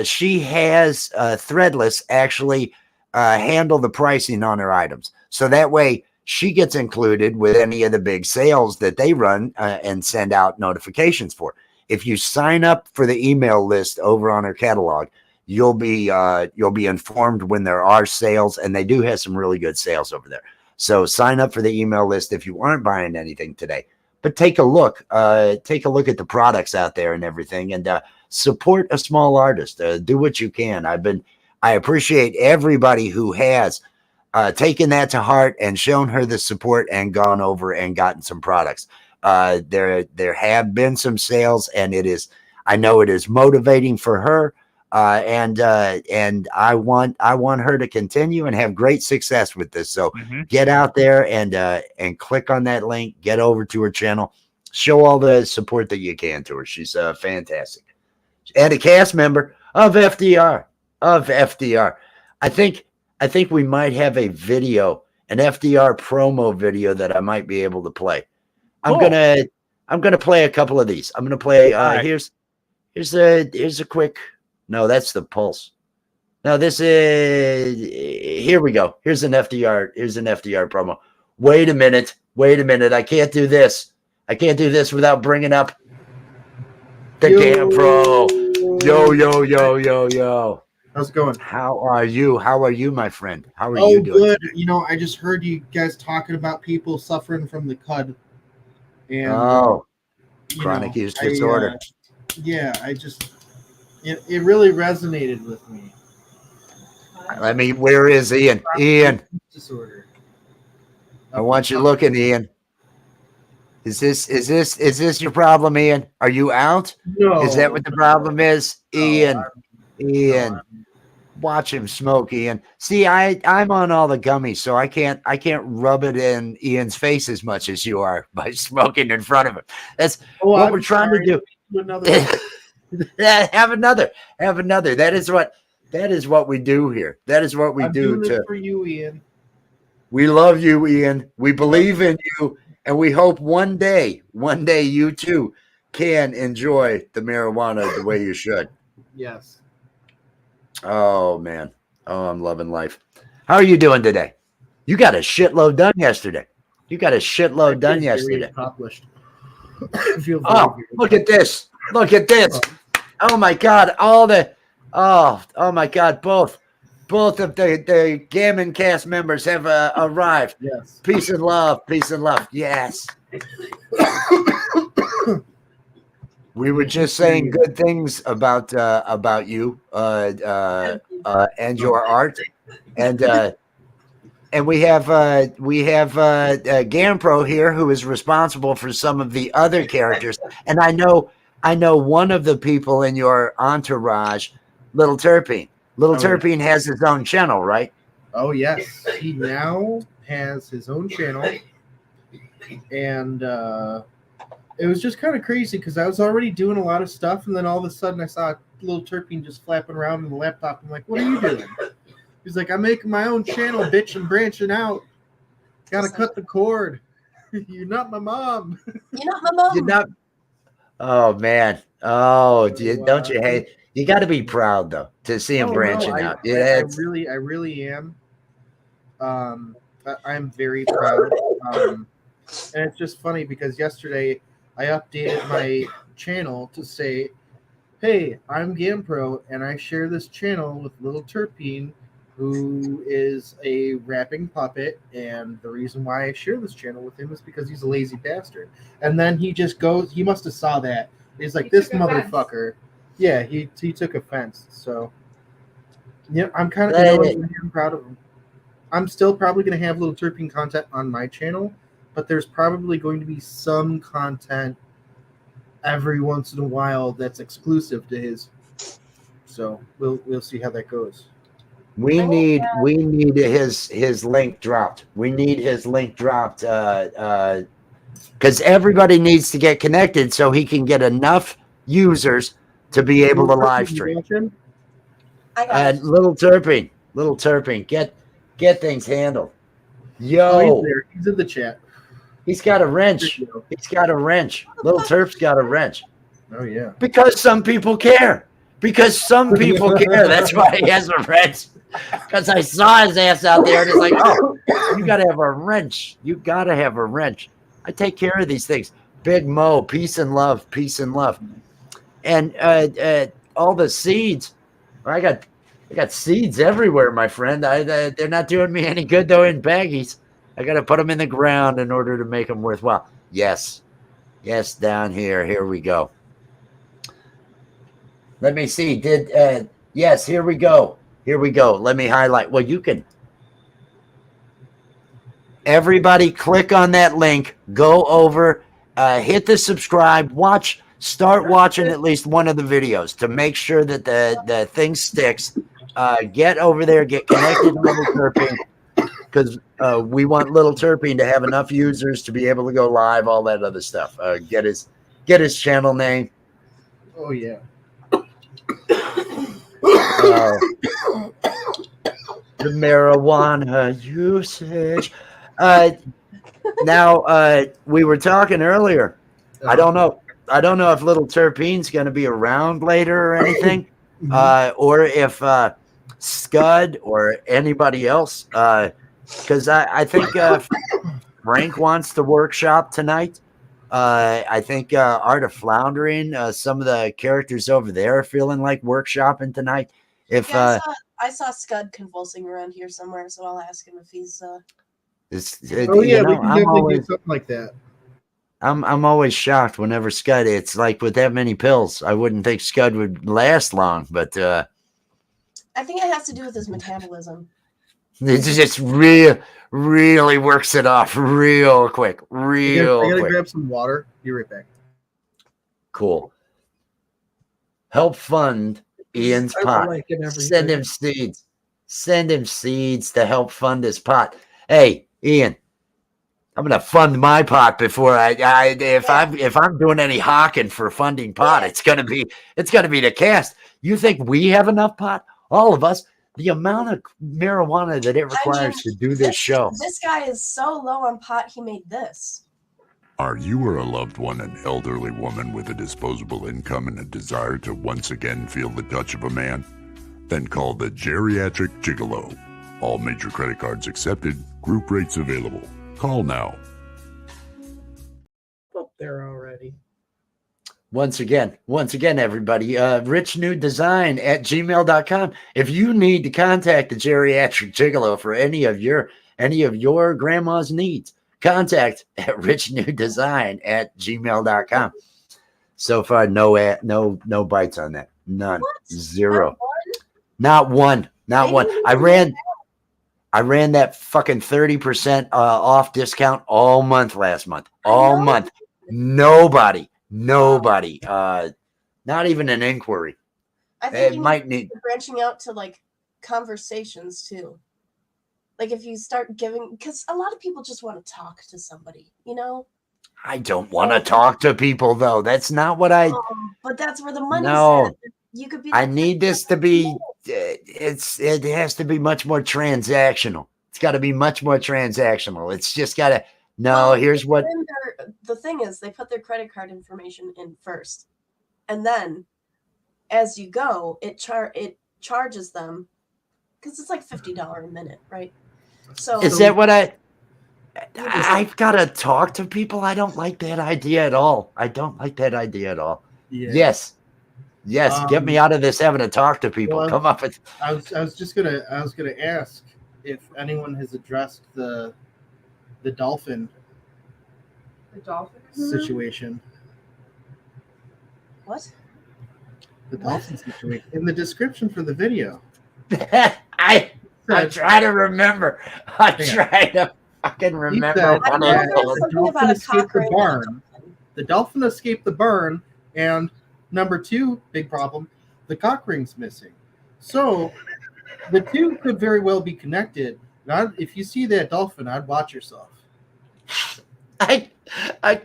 She has Threadless actually handle the pricing on her items. So that way she gets included with any of the big sales that they run and send out notifications for. If you sign up for the email list over on her catalog, you'll be informed when there are sales, and they do have some really good sales over there. So sign up for the email list if you aren't buying anything today. But take a look at the products out there and everything, and support a small artist. Do what you can. I appreciate everybody who has taken that to heart and shown her the support and gone over and gotten some products. There have been some sales, and I know it is motivating for her. And I want her to continue and have great success with this. So get out there and click on that link, get over to her channel, show all the support that you can to her. She's fantastic. And a cast member of FDR. I think we might have a video, an FDR promo video that I might be able to play. Cool. I'm gonna play a couple of these. I'm gonna play right. Here's a quick. No, that's the Pulse. No, this is, here we go. Here's an FDR promo. Wait a minute. I can't do this. Without bringing up the Gam Pro. Yo. How's it going? How are you, my friend? How are you doing? Good. I just heard you guys talking about people suffering from the CUD. And chronic use disorder. It really resonated with me. Where is Ian? Ian, Disorder. I want you looking, Ian. Is this your problem, Ian? Are you out? No. Is that what the problem is? No, Ian, no, Ian, watch him smoke, Ian. See, I'm on all the gummies, so I can't rub it in Ian's face as much as you are by smoking in front of him. That's what we're trying to do. Another. Have another. That is what we do here. That is what we I'm do doing this for you, Ian. We love you, Ian. We believe in you, and we hope one day you too can enjoy the marijuana the way you should. Yes. Oh man. Oh, I'm loving life. How are you doing today? You got a shitload done yesterday. Accomplished. Look at this. Oh my God. Oh my God. Both of the Gammon cast members have arrived. Yes. Peace and love. Yes. We were just saying good things about you and your art, and we have Gampro here who is responsible for some of the other characters, and I know one of the people in your entourage, Little Terpene. Terpene has his own channel, right? Oh yes, he now has his own channel, and it was just kind of crazy because I was already doing a lot of stuff, and then all of a sudden I saw Little Terpene just flapping around on the laptop. I'm like, "What are you doing?" He's like, "I'm making my own channel, bitch, and branching out. Gotta cut the cord. You're not my mom. You're not my mom. You're not. Oh man. Oh, don't you hate? You got to be proud though to see him branching out. I really am. I'm very proud. And it's just funny because yesterday I updated my channel to say, "Hey, I'm GamPro, and I share this channel with Little Terpene, who is a rapping puppet, and the reason why I share this channel with him is because he's a lazy bastard." And then he just goes, he must have saw that. He's like, "This motherfucker." Yeah, he took offense. So, yeah, I'm kind of I'm proud of him. I'm still probably going to have Little Terpene content on my channel, but there's probably going to be some content every once in a while that's exclusive to his. So we'll see how that goes. We need his link dropped. We need his link dropped because everybody needs to get connected so he can get enough users to be able to live stream. Little Terpene, get things handled. Yo, he's there. He's in the chat. He's got a wrench. Little Terp's got a wrench. Oh yeah. Because some people care. That's why he has a wrench. Because I saw his ass out there, and it's like, oh, you gotta have a wrench. I take care of these things. Big Mo, peace and love. And all the seeds. I got seeds everywhere, my friend. They're not doing me any good though in baggies. I got to put them in the ground in order to make them worthwhile. Yes, down here. Here we go. Let me see. Yes, here we go. Let me highlight. Well, you can. Everybody click on that link. Go over. Hit the subscribe. Start watching at least one of the videos to make sure that the thing sticks. Get over there. Get connected to Little Terpene because we want Little Terpene to have enough users to be able to go live. All that other stuff. Get his channel name. Oh yeah. The marijuana usage. Now we were talking earlier. I don't know if Little Terpene's going to be around later or anything, or if Scud or anybody else. Because I think Frank wants to workshop tonight. I think Art of Floundering, some of the characters over there are feeling like workshopping tonight. I saw Scud convulsing around here somewhere, so I'll ask him if he's. We can definitely do something like that. I'm always shocked whenever Scud. It's like with that many pills, I wouldn't think Scud would last long, but I think it has to do with his metabolism. It just really works it off real quick. I Real gotta quick. grab some water. Be right back. Cool. Help fund Ian's I pot. like it every Send day. him seeds. Send him seeds to help fund his pot. Hey, Ian, I'm gonna fund my pot before if I'm doing any hawking for funding pot, Yeah. it's gonna be the cast. You think we have enough pot? All of us. The amount of marijuana that it requires to do this show. This guy is so low on pot, he made this. Are you or a loved one an elderly woman with a disposable income and a desire to once again feel the touch of a man? Then call the Geriatric Gigolo. All major credit cards accepted, group rates available. Call now. Up there already. Once again, everybody, richnewdesign@gmail.com. If you need to contact the Geriatric Gigolo for any of your grandma's needs, contact at richnewdesign@gmail.com. So far, no bites on that. None. What? Zero. Not one? Not one. I ran that fucking 30% off discount all month last month. All month. Nobody. Not even an inquiry. I think It you might need to be branching out to like conversations too. Like if you start giving, because a lot of people just want to talk to somebody, you know. I don't want to talk to people though. That's not what I. But that's where the money's No. at. You could be. I need this to be. It has to be much more transactional. It's got to be much more transactional. It's just got to. No, Well, here's what. The thing is, they put their credit card information in first, and then as you go, it charges them because it's like $50 a minute, right? So Is that what I've got to talk to people? I don't like that idea at all. Yeah. Yes. Get me out of this having to talk to people. Well, Come up with. I was gonna ask if anyone has addressed the dolphin situation. what? The dolphin situation in the description for the video. I try to remember. I try to fucking remember. said what I it know was. there's something about a cock ring. The dolphin escaped the barn, and number 2, big problem, the cock ring's missing. So the two could very well be connected. If you see that dolphin, I'd watch yourself. I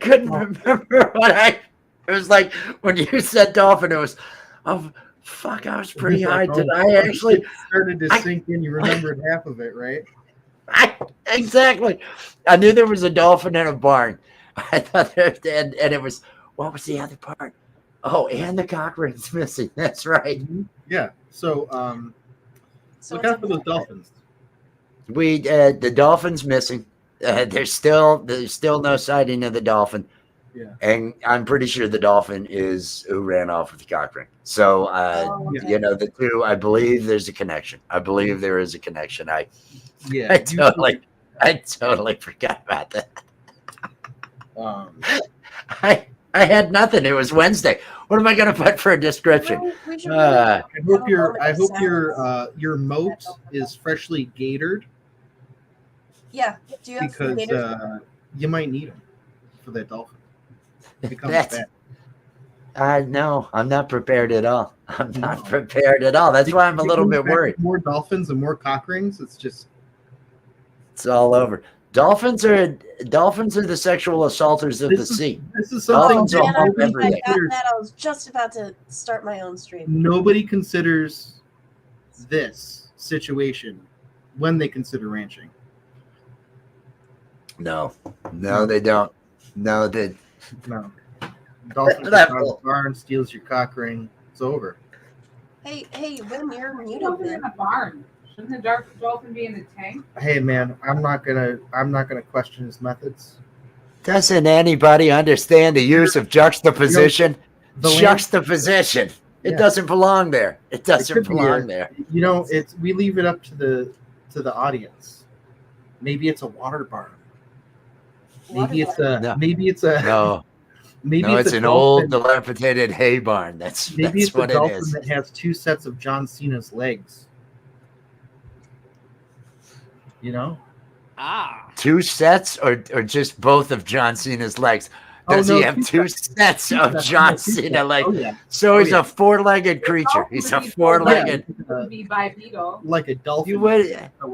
couldn't remember it was like when you said dolphin. It was, oh fuck! I was pretty high. Did I actually? It started to sink in. You remembered half of it, right? Exactly. I knew there was a dolphin in a barn. I thought and it was. What was the other part? Oh, and the cock ring's missing. That's right. Yeah. So look out for those dolphins. The dolphin's missing. There's still no sighting of the dolphin. Yeah. And I'm pretty sure the dolphin is who ran off with the cock ring. So the two, I believe there's a connection. I believe there is a connection. I totally forgot about that. I had nothing. It was Wednesday. What am I going to put for a description? I hope your moat is freshly gaitored. Yeah. Do you have because you might need them for that dolphin. If it comes back. No, I'm not prepared at all. That's why I'm a little bit worried. More dolphins and more cock rings. It's all over. Dolphins are the sexual assaulters of the sea. This is something Dolphins are I everything. got that. I was just about to start my own stream. Nobody considers this situation when they consider ranching. No, they don't. No. Dolphin comes out of the barn, steals your cock ring. It's over. Hey, when you're muted, Dolphin in a barn. Shouldn't the dolphin be in the tank? Hey man, I'm not gonna question his methods. Doesn't anybody understand the use of juxtaposition? Juxtaposition. It doesn't belong there. It doesn't belong there. We leave it up to the audience. Maybe it's a water barn. Maybe it's an old dilapidated hay barn. That's it's what a it dolphin is. that has 2 sets of John Cena's legs. You know? Ah. 2 sets or just both of John Cena's legs? Does he have 2 sets of John Cena legs? Oh, yeah. So he's a 4-legged creature. He's a 4-legged. It would be bipedal. Like a dolphin.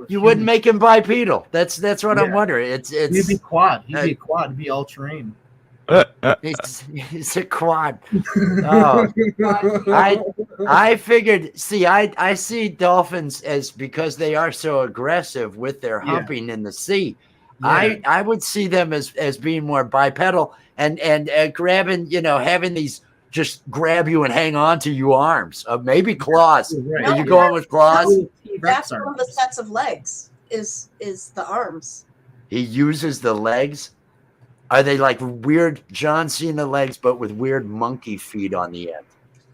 You wouldn't make him bipedal. That's what I'm wondering. He'd be quad. He'd be quad. He'd be all terrain. He's a quad. Oh, I figured. See, I see dolphins as because they are so aggressive with their humping in the sea. Yeah. I would see them as being more bipedal and grabbing, having these just grab you and hang on to you arms. Maybe claws. Right. Are you going with claws? That's one of the sets of legs. Is the arms? He uses the legs. Are they like weird John Cena legs, but with weird monkey feet on the end?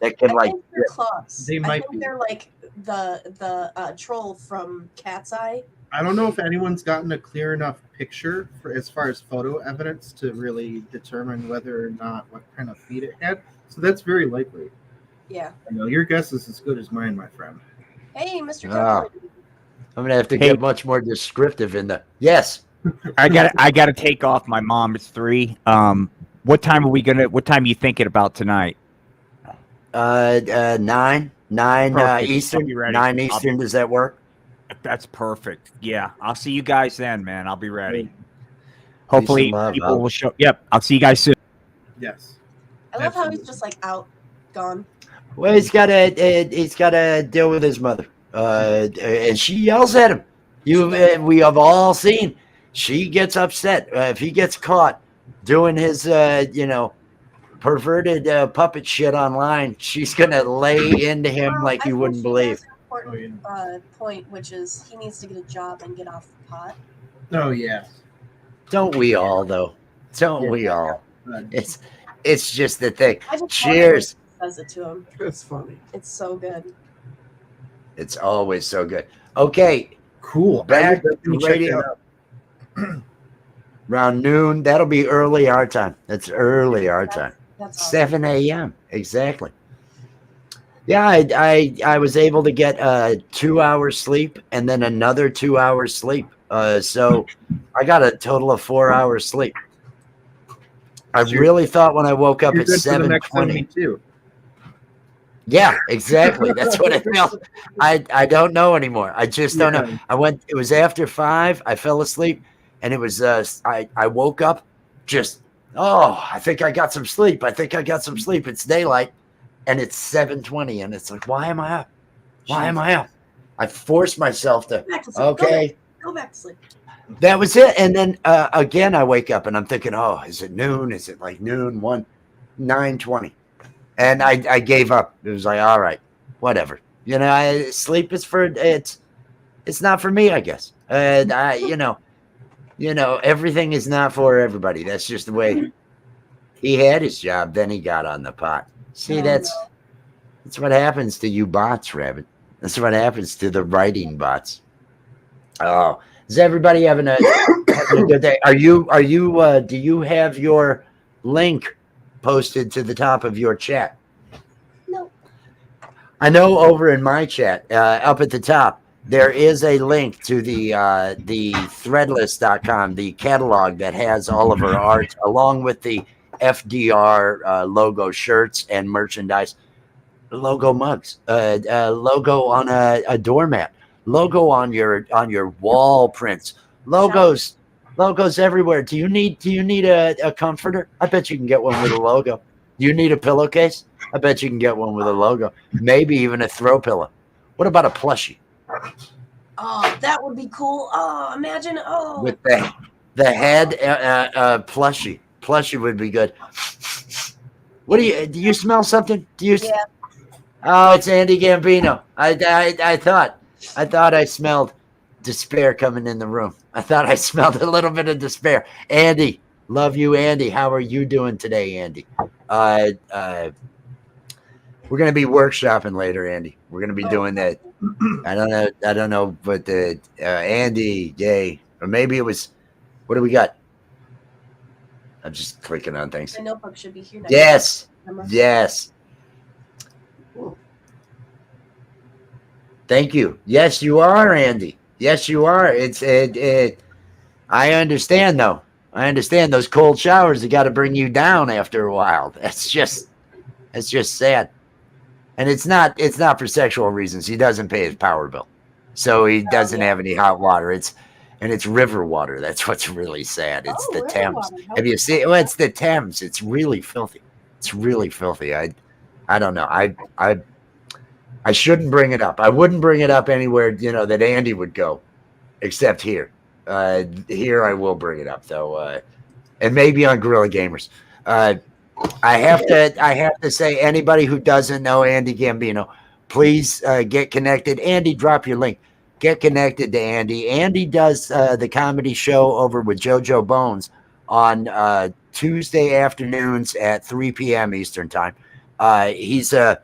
That can I think they're claws. They might be. They're like the troll from Cat's Eye. I don't know if anyone's gotten a clear enough picture for as far as photo evidence to really determine whether or not what kind of feet it had. So that's very likely. Yeah. I know your guess is as good as mine, my friend. Hey, Mr. Ah. Kelly. I'm gonna have to get much more descriptive in the yes. I gotta take off. My mom. It's 3. What time are you thinking about tonight? 9 Perfect. Eastern. I'll be ready. 9 Eastern. Does that work? That's perfect. Yeah, I'll see you guys then, man. I'll be ready. Hopefully, love, people will show. Yep, I'll see you guys soon. Yes. I love how he's just like out, gone. Well, he's got to deal with his mother, and she yells at him. We have all seen. She gets upset if he gets caught doing his, perverted puppet shit online. She's gonna lay into him like you wouldn't believe. Important point, which is he needs to get a job and get off the pot. Oh yeah. Don't we all though? Don't we all? It's just the thing. I just Cheers. Says it to him. That's funny. It's so good. It's always so good. Okay, Cool. back I will to definitely check radio. that out. Around noon. That'll be early our time. That's early our time. That's awesome. 7 a.m. Exactly. Yeah, I was able to get 2 hours sleep and then another 2 hours sleep. So I got a total of 4 hours sleep. I really thought when I woke up You're at good for the next 7:20. 72. Yeah, exactly. That's what it felt. I don't know anymore. I just don't know. It was after 5. I fell asleep and it was I woke up just I think I got some sleep. It's daylight and it's 7:20 and it's like, why am I up? Why am I up? I forced myself to Back to sleep. okay. Go back to sleep. That was it. And then again I wake up and I'm thinking, is it noon? Is it like noon? 9:20. And I gave up. It was like, all right, whatever. Sleep is it's not for me, I guess. And everything is not for everybody. That's just the way he had his job. Then he got on the pot. See, that's what happens to you bots, Rabbit. That's what happens to the writing bots. Oh, is everybody having a good day? Do you have your link posted to the top of your chat? No. I know over in my chat, up at the top, there is a link to the threadless.com, the catalog that has all of our art, along with the FDR logo shirts and merchandise, logo mugs, logo on a doormat, logo on your wall prints, logos everywhere. Do you need a comforter? I bet you can get one with a logo. Do you need a pillowcase? I bet you can get one with a logo. Maybe even a throw pillow. What about a plushie? Oh, that would be cool. Oh, imagine. Oh, With the head plushie. Plushie would be good. What do you smell something? yeah. Oh, it's Andy Gambino. I thought I smelled despair coming in the room. I thought I smelled a little bit of despair. Andy, love you, Andy. How are you doing today, Andy? We're gonna be workshopping later, Andy. We're gonna be doing that. I don't know, but Andy, yay, or maybe it was. What do we got? I'm just clicking on things. My notebook should be here. Yes. Yes. Thank you. Yes, you are, Andy. Yes, you are. I understand though. I understand those cold showers. They got to bring you down after a while. That's just sad. And it's not for sexual reasons. He doesn't pay his power bill, so he doesn't yeah. have any hot water. It's river water. That's what's really sad. It's Oh, the river Thames. water. Have you seen? Well, it's the Thames. It's really filthy. It's really filthy. I don't know. I shouldn't bring it up. I wouldn't bring it up anywhere that Andy would go, except here. Here I will bring it up though, and maybe on Gorilla Gamers. I have to say, anybody who doesn't know Andy Gambino, please get connected. Andy, drop your link. Get connected to Andy. Andy does the comedy show over with JoJo Bones on Tuesday afternoons at 3 p.m. Eastern time. He's a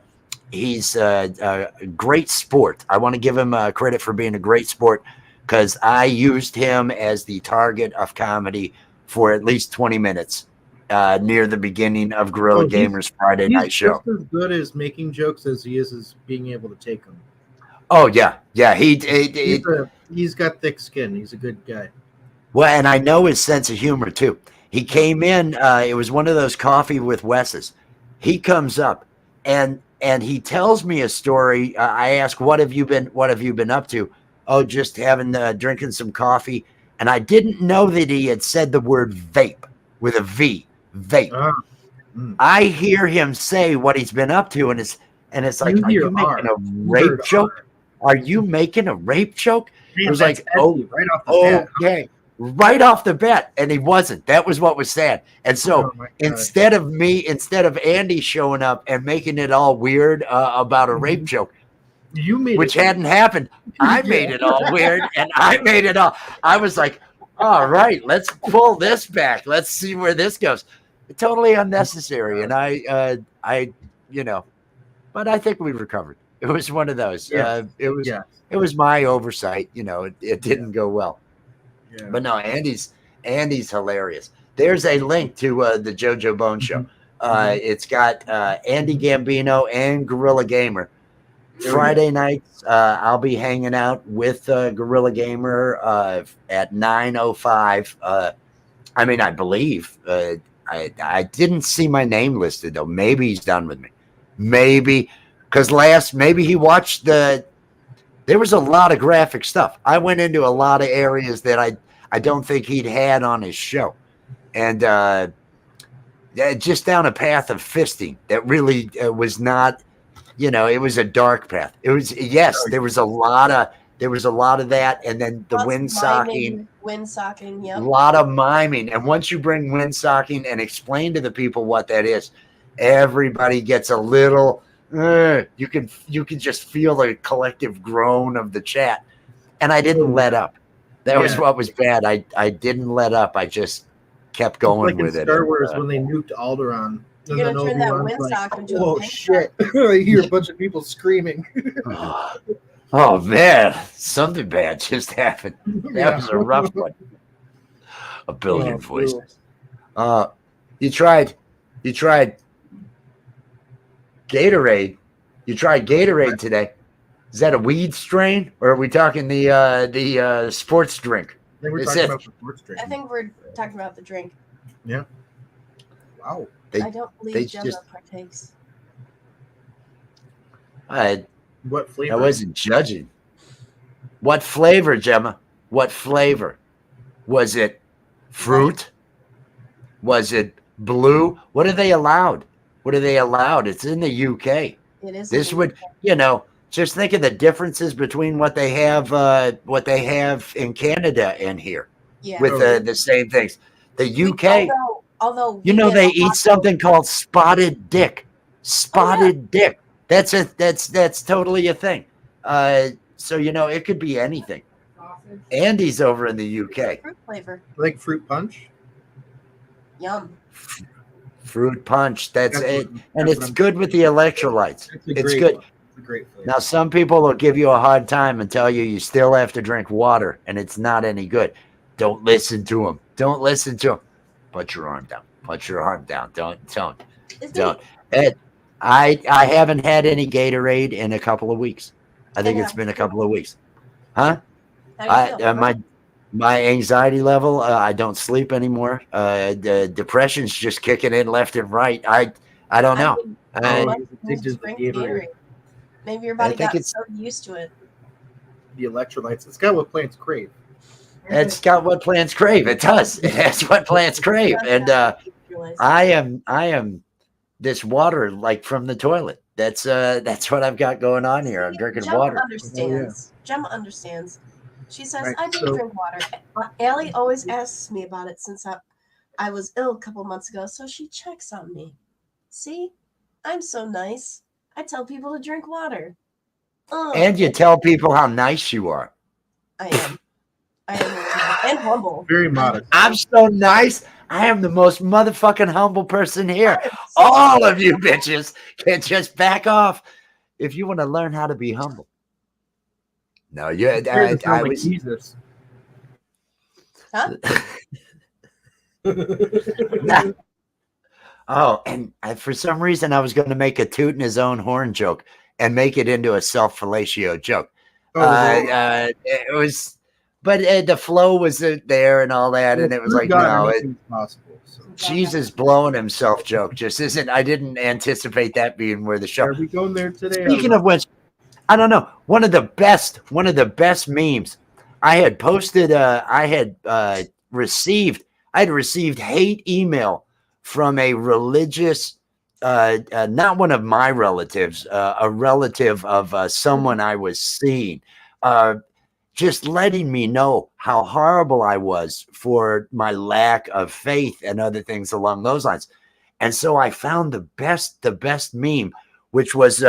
great sport. I want to give him credit for being a great sport because I used him as the target of comedy for at least 20 minutes near the beginning of Gorilla Gamers Friday night show. He's just as good as making jokes as he is as being able to take them. Oh yeah. He's got thick skin. He's a good guy. Well, and I know his sense of humor too. He came in. It was one of those coffee with Wes's. He comes up and he tells me a story. I ask, "What have you been up to?" Oh, just having drinking some coffee. And I didn't know that he had said the word vape with a V. Vape. I hear him say what he's been up to, and it's like, are you making a rape joke? Are you making a rape joke? It was like, right off the bat. Okay, right off the bat, and he wasn't. That was what was sad. And so instead of Andy showing up and making it all weird about a rape joke, which hadn't happened, I made it all weird, and I made it all. I was like, all right, let's pull this back. Let's see where this goes. Totally unnecessary, and but I think we recovered. It was one of those. It was my oversight. It didn't go well. Yeah. But no, Andy's hilarious. There's a link to the JoJo Bone Show. It's got Andy Gambino and Gorilla Gamer. Friday nights, I'll be hanging out with Gorilla Gamer at 9:05. I believe. I didn't see my name listed though. Maybe he's done with me. Maybe because maybe he watched there was a lot of graphic stuff. I went into a lot of areas that I don't think he'd had on his show, and just down a path of fisting that really was not. It was a dark path. It was there was a lot of that, and then the windsocking. Yep. A lot of miming, and once you bring windsocking and explain to the people what that is, everybody gets a little. You can just feel the collective groan of the chat, and I didn't let up. That was what was bad. I didn't let up. I just kept going with it. Star Wars when they nuked Alderaan. You're gonna turn that windsock into a pink shit! I hear a bunch of people screaming. Oh man, something bad just happened. That was a rough one. A billion voices. You tried Gatorade. You tried Gatorade today. Is that a weed strain, or are we talking the sports drink? I think we're talking about the sports drink. I think we're talking about the drink. Yeah. Wow. I don't believe Gemma partakes. What flavor? I wasn't judging. What flavor, Gemma? What flavor? Was it fruit? Was it blue? What are they allowed? It's in the UK. It is. This would, just think of the differences between what they have in Canada and here with the same things. The UK. Although they eat something called spotted dick. Dick. That's totally a thing. So it could be anything. Andy's over in the UK. Fruit flavor. Like fruit punch. Yum. Fruit punch. That's it, and it's good with the electrolytes. It's good. Great flavor. Now some people will give you a hard time and tell you still have to drink water, and it's not any good. Don't listen to them. Put your arm down. Don't. Ed, I haven't had any Gatorade in a couple of weeks. I think it's been a couple of weeks. Huh? How do you feel? My anxiety level, I don't sleep anymore. The depression's just kicking in left and right. I don't know. mean, Oh, you I, must he's need addicted to to the drink Gatorade. Gatorade. Maybe your I body think got it's so used to it. The electrolytes. It's got what plants crave. it's got what plants crave. It does. It has what plants crave. And Electrolytes. I am this water like from the toilet. That's what I've got going on here. I'm See, drinking Gemma water. understands. Gemma understands. She says, Right, I do so- drink water. Allie always asks me about it since I was ill a couple months ago, so she checks on me. See? I'm so nice. I tell people to drink water. And you tell people how nice you are. I am. I am really nice and humble. Very modest. I'm so nice. I am the most motherfucking humble person here. I am so All of you bitches can just back off if you want to learn how to be humble. No, It I sounds like was. Jesus. Huh? Oh, and for some reason, I was going to make a tooting his own horn joke and make it into a self-fellatio joke. It was, but the flow was there and all that, and it was like, no, anything's possible. So. Jesus blowing himself joke just isn't. I didn't anticipate that being where the show. Are we going there today? Speaking of which, I don't know. One of the best memes I had posted. I had received hate email from a religious, not one of my relatives, a relative of someone I was seeing, just letting me know how horrible I was for my lack of faith and other things along those lines. And so I found the best meme, which was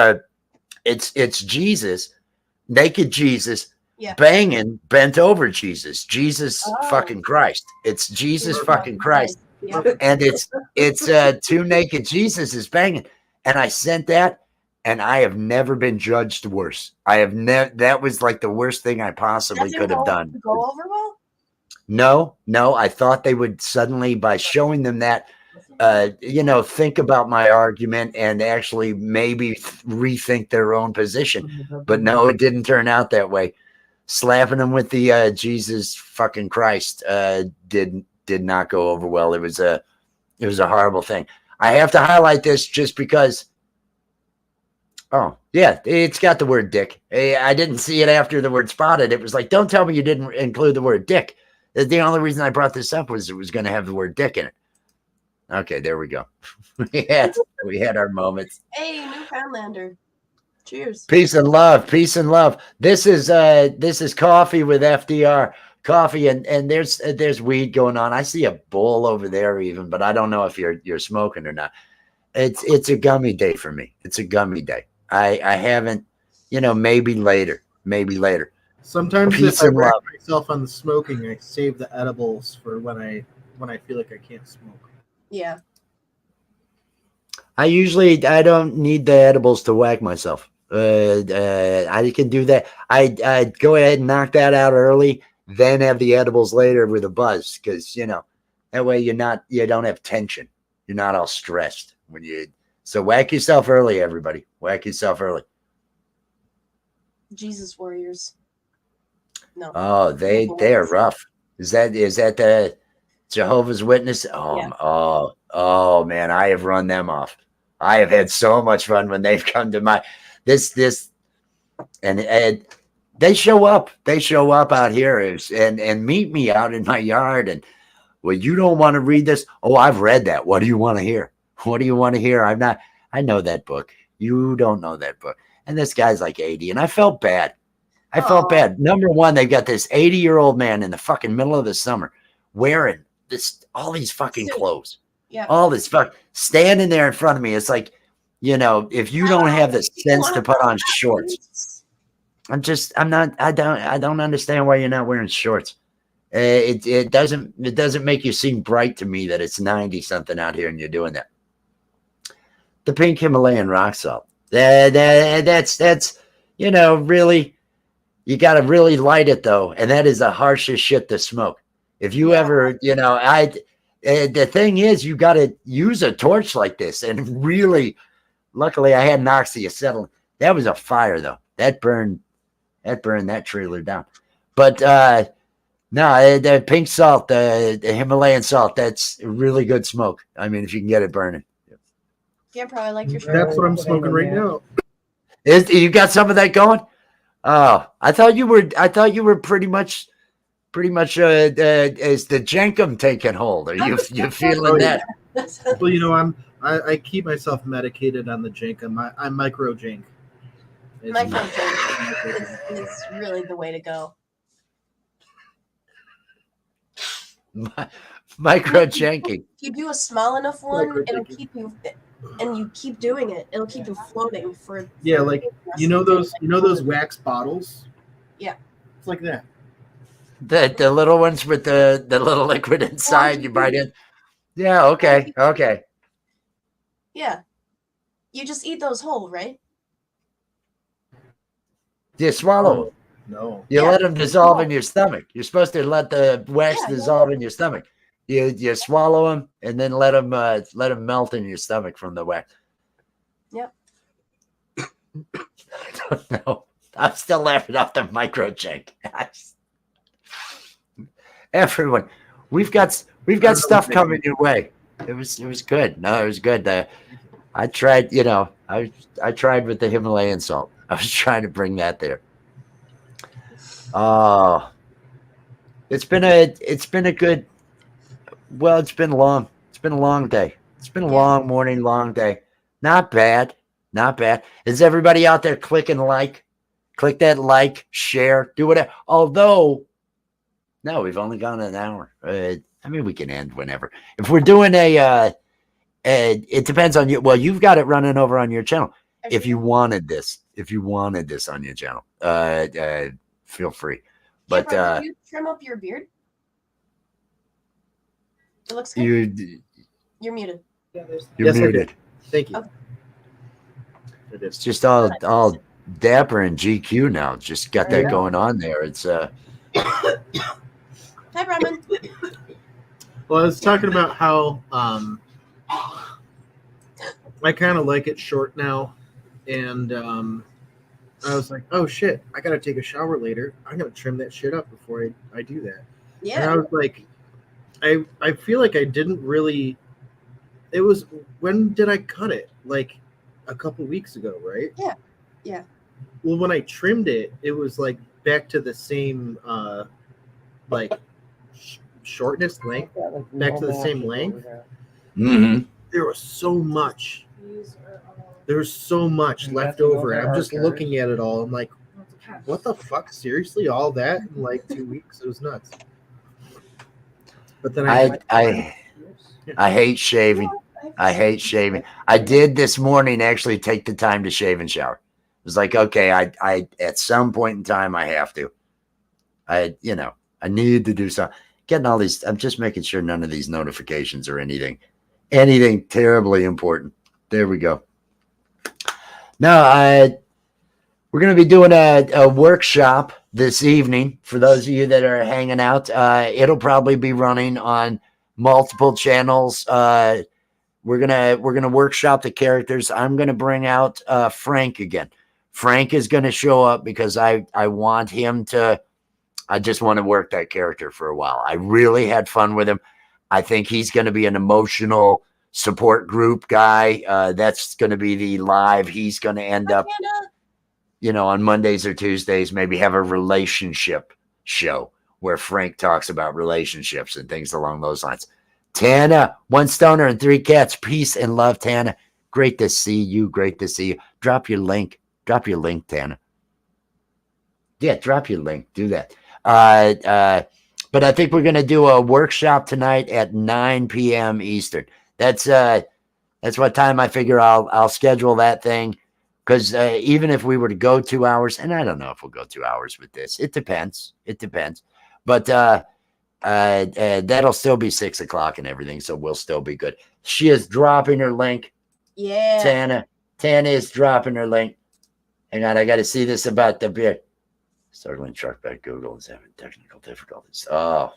it's Jesus, naked Jesus, banging bent over Jesus, fucking Christ. It's Jesus fucking Christ. Yeah. And it's two naked Jesuses banging. And I sent that, and I have never been judged worse. I have never. That was like the worst thing I possibly could have done. Go over well? No. I thought they would suddenly, by showing them that, think about my argument and actually maybe rethink their own position. But no, it didn't turn out that way. Slapping them with the Jesus fucking Christ did not go over well. It was a horrible thing. I have to highlight this just because. Oh yeah, it's got the word dick. I didn't see it after the word spotted. It was like, don't tell me you didn't include the word dick. The only reason I brought this up was it was going to have the word dick in it. Okay, there we go. we had our moments. Hey, Newfoundlander. Cheers. Peace and love. This is coffee with FDR. Coffee and there's weed going on. I see a bowl over there even, but I don't know if you're smoking or not. It's a gummy day for me. It's a gummy day. I haven't, maybe later. Sometimes Peace if I and rack love. myself on the smoking, I save the edibles for when I feel like I can't smoke. Yeah. I don't need the edibles to whack myself. I can do that. I go ahead and knock that out early, then have the edibles later with a buzz, because that way you don't have tension. You're not all stressed so whack yourself early, everybody. Whack yourself early. Jesus warriors. No. Oh, they are rough. Is that the Jehovah's Witness? Oh, yeah. Oh man, I have run them off. I have had so much fun when they've come to my this and they show up. They show up out here and meet me out in my yard. And well, you don't want to read this? Oh, I've read that. What do you want to hear? What do you want to hear? I know that book. You don't know that book. And this guy's like 80, and I felt bad. I felt bad. Number one, they've got this 80-year-old man in the fucking middle of the summer wearing all these fucking clothes. Yeah. All this standing there in front of me. It's like, if you don't have the sense to put on shorts, I don't understand why you're not wearing shorts. It doesn't make you seem bright to me that it's 90 something out here and you're doing that. The pink Himalayan rock salt. That's really, you got to really light it though. And that is the harshest shit to smoke. If you ever, the thing is, you got to use a torch like this and really, luckily I had an oxyacetylene. That was a fire though. That burned that trailer down. But no, the pink salt, the Himalayan salt, that's really good smoke. I mean, if you can get it burning. GamePro, I like your shirt. That's what I'm smoking right now. You got some of that going? Oh, I thought you were pretty much is the Jenkum taking hold? Are you feeling that? Well, I keep myself medicated on the Jankum. I'm micro Jank. Micro drink is really the way to go. Micro janking. If you do a small enough one, Micro it'll janking. keep you, and you keep doing it. It'll keep you floating for. Yeah, like those wax bottles. Yeah. It's like that. The little ones with the little liquid inside you bite in. Yeah, okay. Yeah. You just eat those whole, right? You swallow them. No. You let them dissolve in your stomach. You're supposed to let the wax dissolve in your stomach. You swallow them and then let them melt in your stomach from the wax. Yep. I don't know. I'm still laughing off the micro check. Everyone, we've got stuff coming your way. It was good. No, it was good. I tried. I tried with the Himalayan salt. I was trying to bring that there. Oh, it's been a good. Well, it's been long. It's been a long day. It's been a long morning, long day. Not bad. Is everybody out there clicking like? Click that like, share, do whatever. Although, no, we've only gone an hour. I mean, we can end whenever. If we're doing it depends on you. Well, you've got it running over on your channel. If you wanted this on your channel, feel free. But did you trim up your beard? It looks good. You're muted. You're muted. Thank you. Okay. It's just all dapper and GQ now. Just got that going on there. It's Hi, Brahman. Well, I was talking about how I kind of like it short now, and I was like, oh shit, I gotta take a shower later. I'm gonna trim that shit up before I do that. Yeah. And I was like, I feel like I didn't really. It was, when did I cut it? Like a couple weeks ago, right? Yeah. Well, when I trimmed it, it was like back to the same shortness length, back to the same length. mm-hmm. There was so much. There was so much left over. And I'm just looking at it all. I'm like, what the fuck? Seriously, all that in like 2 weeks? It was nuts. But then I hate shaving. I hate shaving. I did this morning actually take the time to shave and shower. It was like, okay, I at some point in time I have to. I need to do something. Getting all these, I'm just making sure none of these notifications or anything terribly important. There we go. Now, we're going to be doing a workshop this evening for those of you that are hanging out. It'll probably be running on multiple channels. We're gonna workshop the characters. I'm gonna bring out Frank again. Frank is gonna show up because I want him to. I just want to work that character for a while. I really had fun with him. I think he's going to be an emotional support group guy. That's going to be the live. He's going to end up, on Mondays or Tuesdays, maybe have a relationship show where Frank talks about relationships and things along those lines. Tana, 1 stoner and 3 cats. Peace and love, Tana. Great to see you. Drop your link. Tana. Yeah, drop your link. Do that. But I think we're going to do a workshop tonight at 9 p.m. Eastern. That's what time I figure I'll schedule that thing. Because even if we were to go 2 hours, and I don't know if we'll go 2 hours with this. It depends. But that'll still be 6 o'clock and everything, so we'll still be good. She is dropping her link. Yeah. Tana is dropping her link. Hang on, I got to see this about the beer. Startling truck by Google is having technical difficulties. Oh.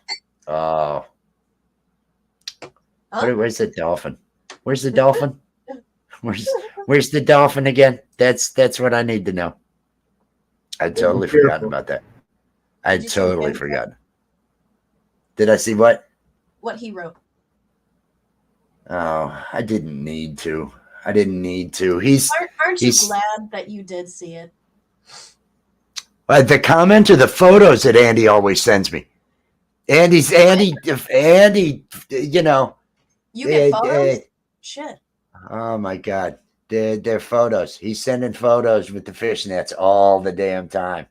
Where's the dolphin? Where's the dolphin? Where's the dolphin again? That's what I need to know. I totally forgotten about that. I Did you see totally him? forgot. Did I see what? What he wrote? Oh, I didn't need to. I didn't need to. He's Aren't you he's glad that you did see it? the comment or the photos that Andy always sends me. Andy, you know, You get photos? uh, Shit. oh my God. They're photos. He's sending photos with the fishnets all the damn time.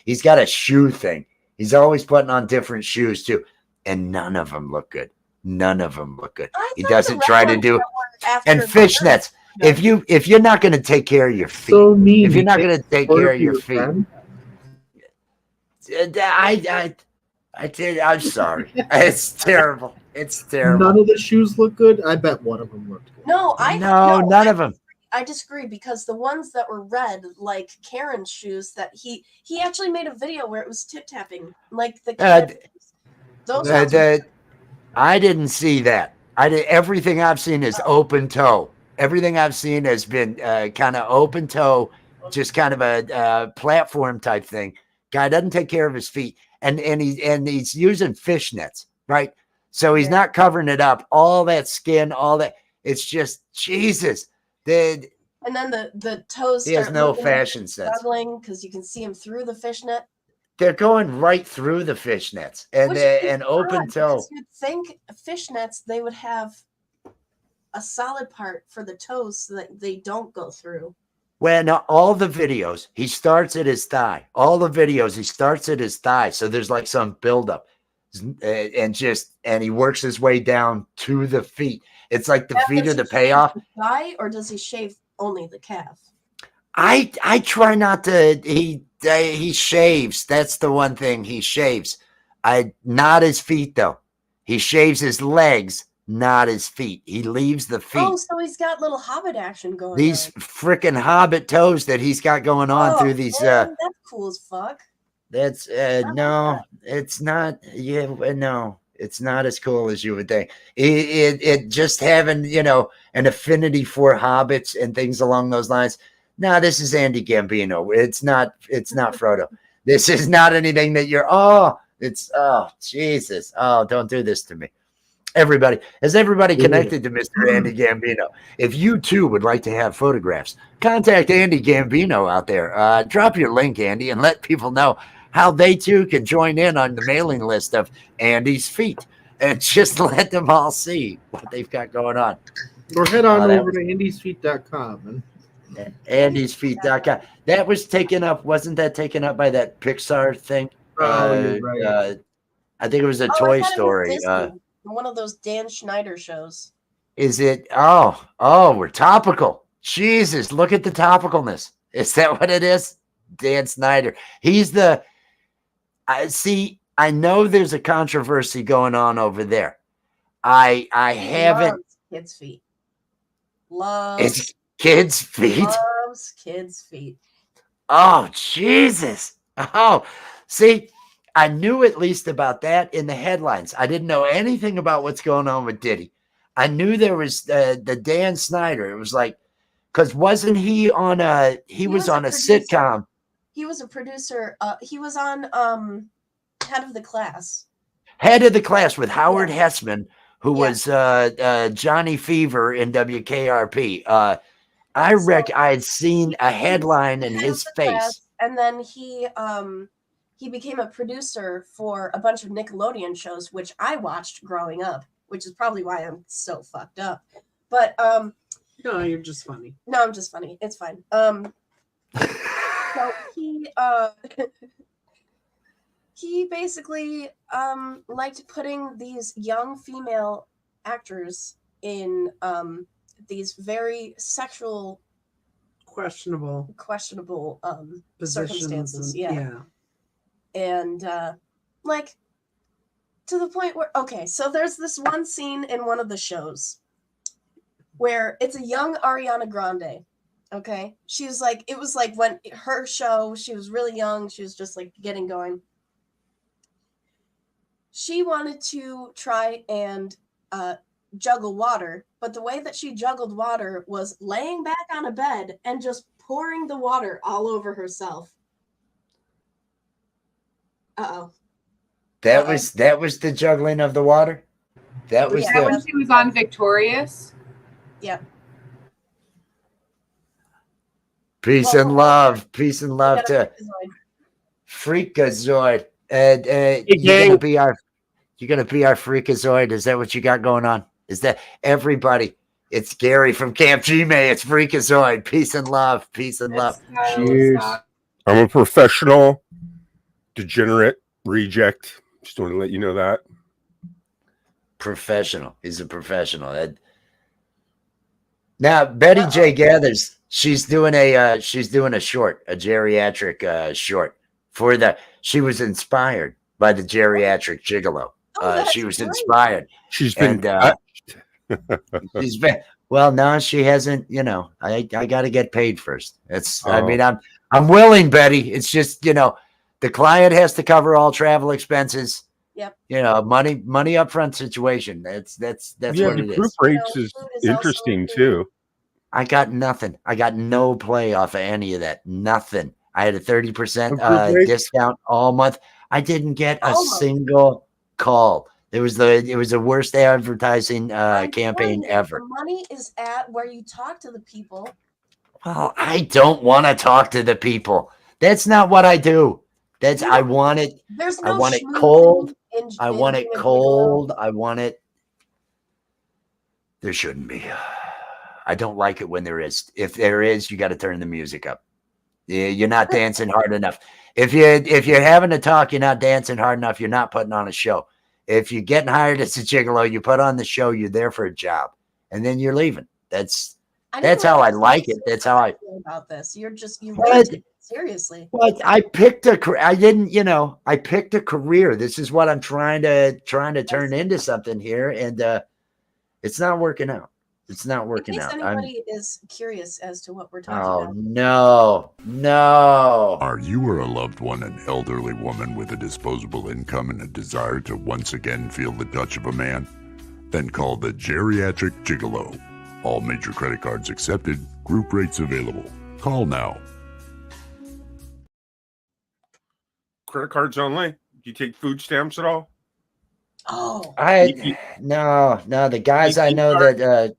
He's got a shoe thing. He's always putting on different shoes too. And none of them look good. None of them look good. I He thought doesn't the try red to ones do that were after and the fishnets. birds. If you're not going to take care of your feet, So mean. if you're You not take going to take photo care of of your your feet, friend? I did. I'm sorry. It's terrible. It's terrible. None of the shoes look good. I bet one of them looked good. No, None of them. I disagree because the ones that were red, like Karen's shoes, that he actually made a video where it was tip tapping, like the Karen shoes. Those ones. I didn't see that. Everything I've seen is open toe. Everything I've seen has been kind of open toe, just kind of a platform type thing. Guy doesn't take care of his feet, and he's using fishnets, right? So he's not covering it up. All that skin, all that. It's just Jesus. And then the toes. He has start no looking like fashion they're sense. struggling because you can see him through the fishnet. They're going right through the fishnets and open toe. You'd think fishnets they would have a solid part for the toes so that they don't go through. Well, now all the videos, he starts at his thigh. All the videos, he starts at his thigh. So there's like some buildup, and he works his way down to the feet. It's like the feet are the payoff. Thigh, or does he shave only the calf? I try not to. He shaves. That's the one thing he shaves. Not his feet though. He shaves his legs, not his feet. He leaves the feet. Oh, so he's got little hobbit action going. These freaking hobbit toes that he's got going on through these. Man, that's cool as fuck. That's no, it's not. Yeah, no, it's not as cool as you would think. It just having an affinity for hobbits and things along those lines. No, this is Andy Gambino. It's not Frodo. This is not anything that oh Jesus. Oh, don't do this to me. Has everybody connected to Mr. Andy Gambino? If you too would like to have photographs, contact Andy Gambino out there. Drop your link, Andy, and let people know how they too can join in on the mailing list of Andy's feet, and just let them all see what they've got going on. Or head on over to andysfeet.com. andysfeet.com. That was taken up. Wasn't that taken up by that Pixar thing? You're right. I think it was a Toy Story. One of those Dan Schneider shows. Is it? Oh, we're topical. Jesus, look at the topicalness. Is that what it is? Dan Snyder. He's the. I know there's a controversy going on over there. I haven't. Kids' feet. Loves. It's kids' feet. Loves kids' feet. Oh Jesus! Oh, see. I knew at least about that in the headlines. I didn't know anything about what's going on with Diddy. I knew there was the Dan Snyder. It was like, because wasn't he on a sitcom? He was a producer. He was on Head of the Class. Head of the Class with Howard Hessman, who was Johnny Fever in WKRP. I had seen a headline in his face. And then he became a producer for a bunch of Nickelodeon shows, which I watched growing up, which is probably why I'm so fucked up. But no, you're just funny. No, I'm just funny. It's fine. So he basically liked putting these young female actors in these very sexual, questionable circumstances. Yeah. And like to the point where so there's this one scene in one of the shows where it's a young Ariana Grande. Okay. She was like, it was like when her show, she was really young, she was just like getting going. She wanted to try and juggle water, but the way that she juggled water was laying back on a bed and just pouring the water all over herself. Uh-oh. That was the juggling of the water. That was Is that when the she was on Victorious? Yep. peace Well, and love we got to a Freakazoid. And you're gonna be our Freakazoid. Is that what you got going on? Is that everybody? It's Gary from Camp G-May. It's Freakazoid. Peace and love. Peace and love. Cheers. I'm a professional degenerate reject. Just want to let you know that. Professional. He's a professional. Now Betty J Gathers. She's doing a short, a geriatric short for the. She was inspired by the geriatric gigolo. She was inspired. She's been. She's been. Well, no, she hasn't. You know, I got to get paid first. It's. I mean, I'm willing, Betty. It's just the client has to cover all travel expenses. Yep. Money upfront situation. That's Yeah, what the it group is. rates is interesting too. I got nothing. I got no play off of any of that. Nothing. I had a 30% discount all month. I didn't get a single call. It was the worst advertising campaign ever. The money is at where you talk to the people. Well, I don't want to talk to the people. That's not what I do. I want it. There's no I want it cold. I want it in cold. I want it. There shouldn't be. I don't like it when there is. If there is, you got to turn the music up. You're not dancing hard enough. If you're having a talk, you're not dancing hard enough. You're not putting on a show. If you're getting hired as a gigolo, you put on the show. You're there for a job, and then you're leaving. That's how I like it. That's how I feel about this. You seriously. Well, I picked a career. I didn't. I picked a career. This is what I'm trying to turn into something here, and it's not working out. It's not working out. Anybody is curious as to what we're talking about. No. Are you or a loved one an elderly woman with a disposable income and a desire to once again feel the touch of a man? Then call the Geriatric Gigolo. All major credit cards accepted. Group rates available. Call now. Credit cards only. Do you take food stamps at all? Oh, no. The guys I know that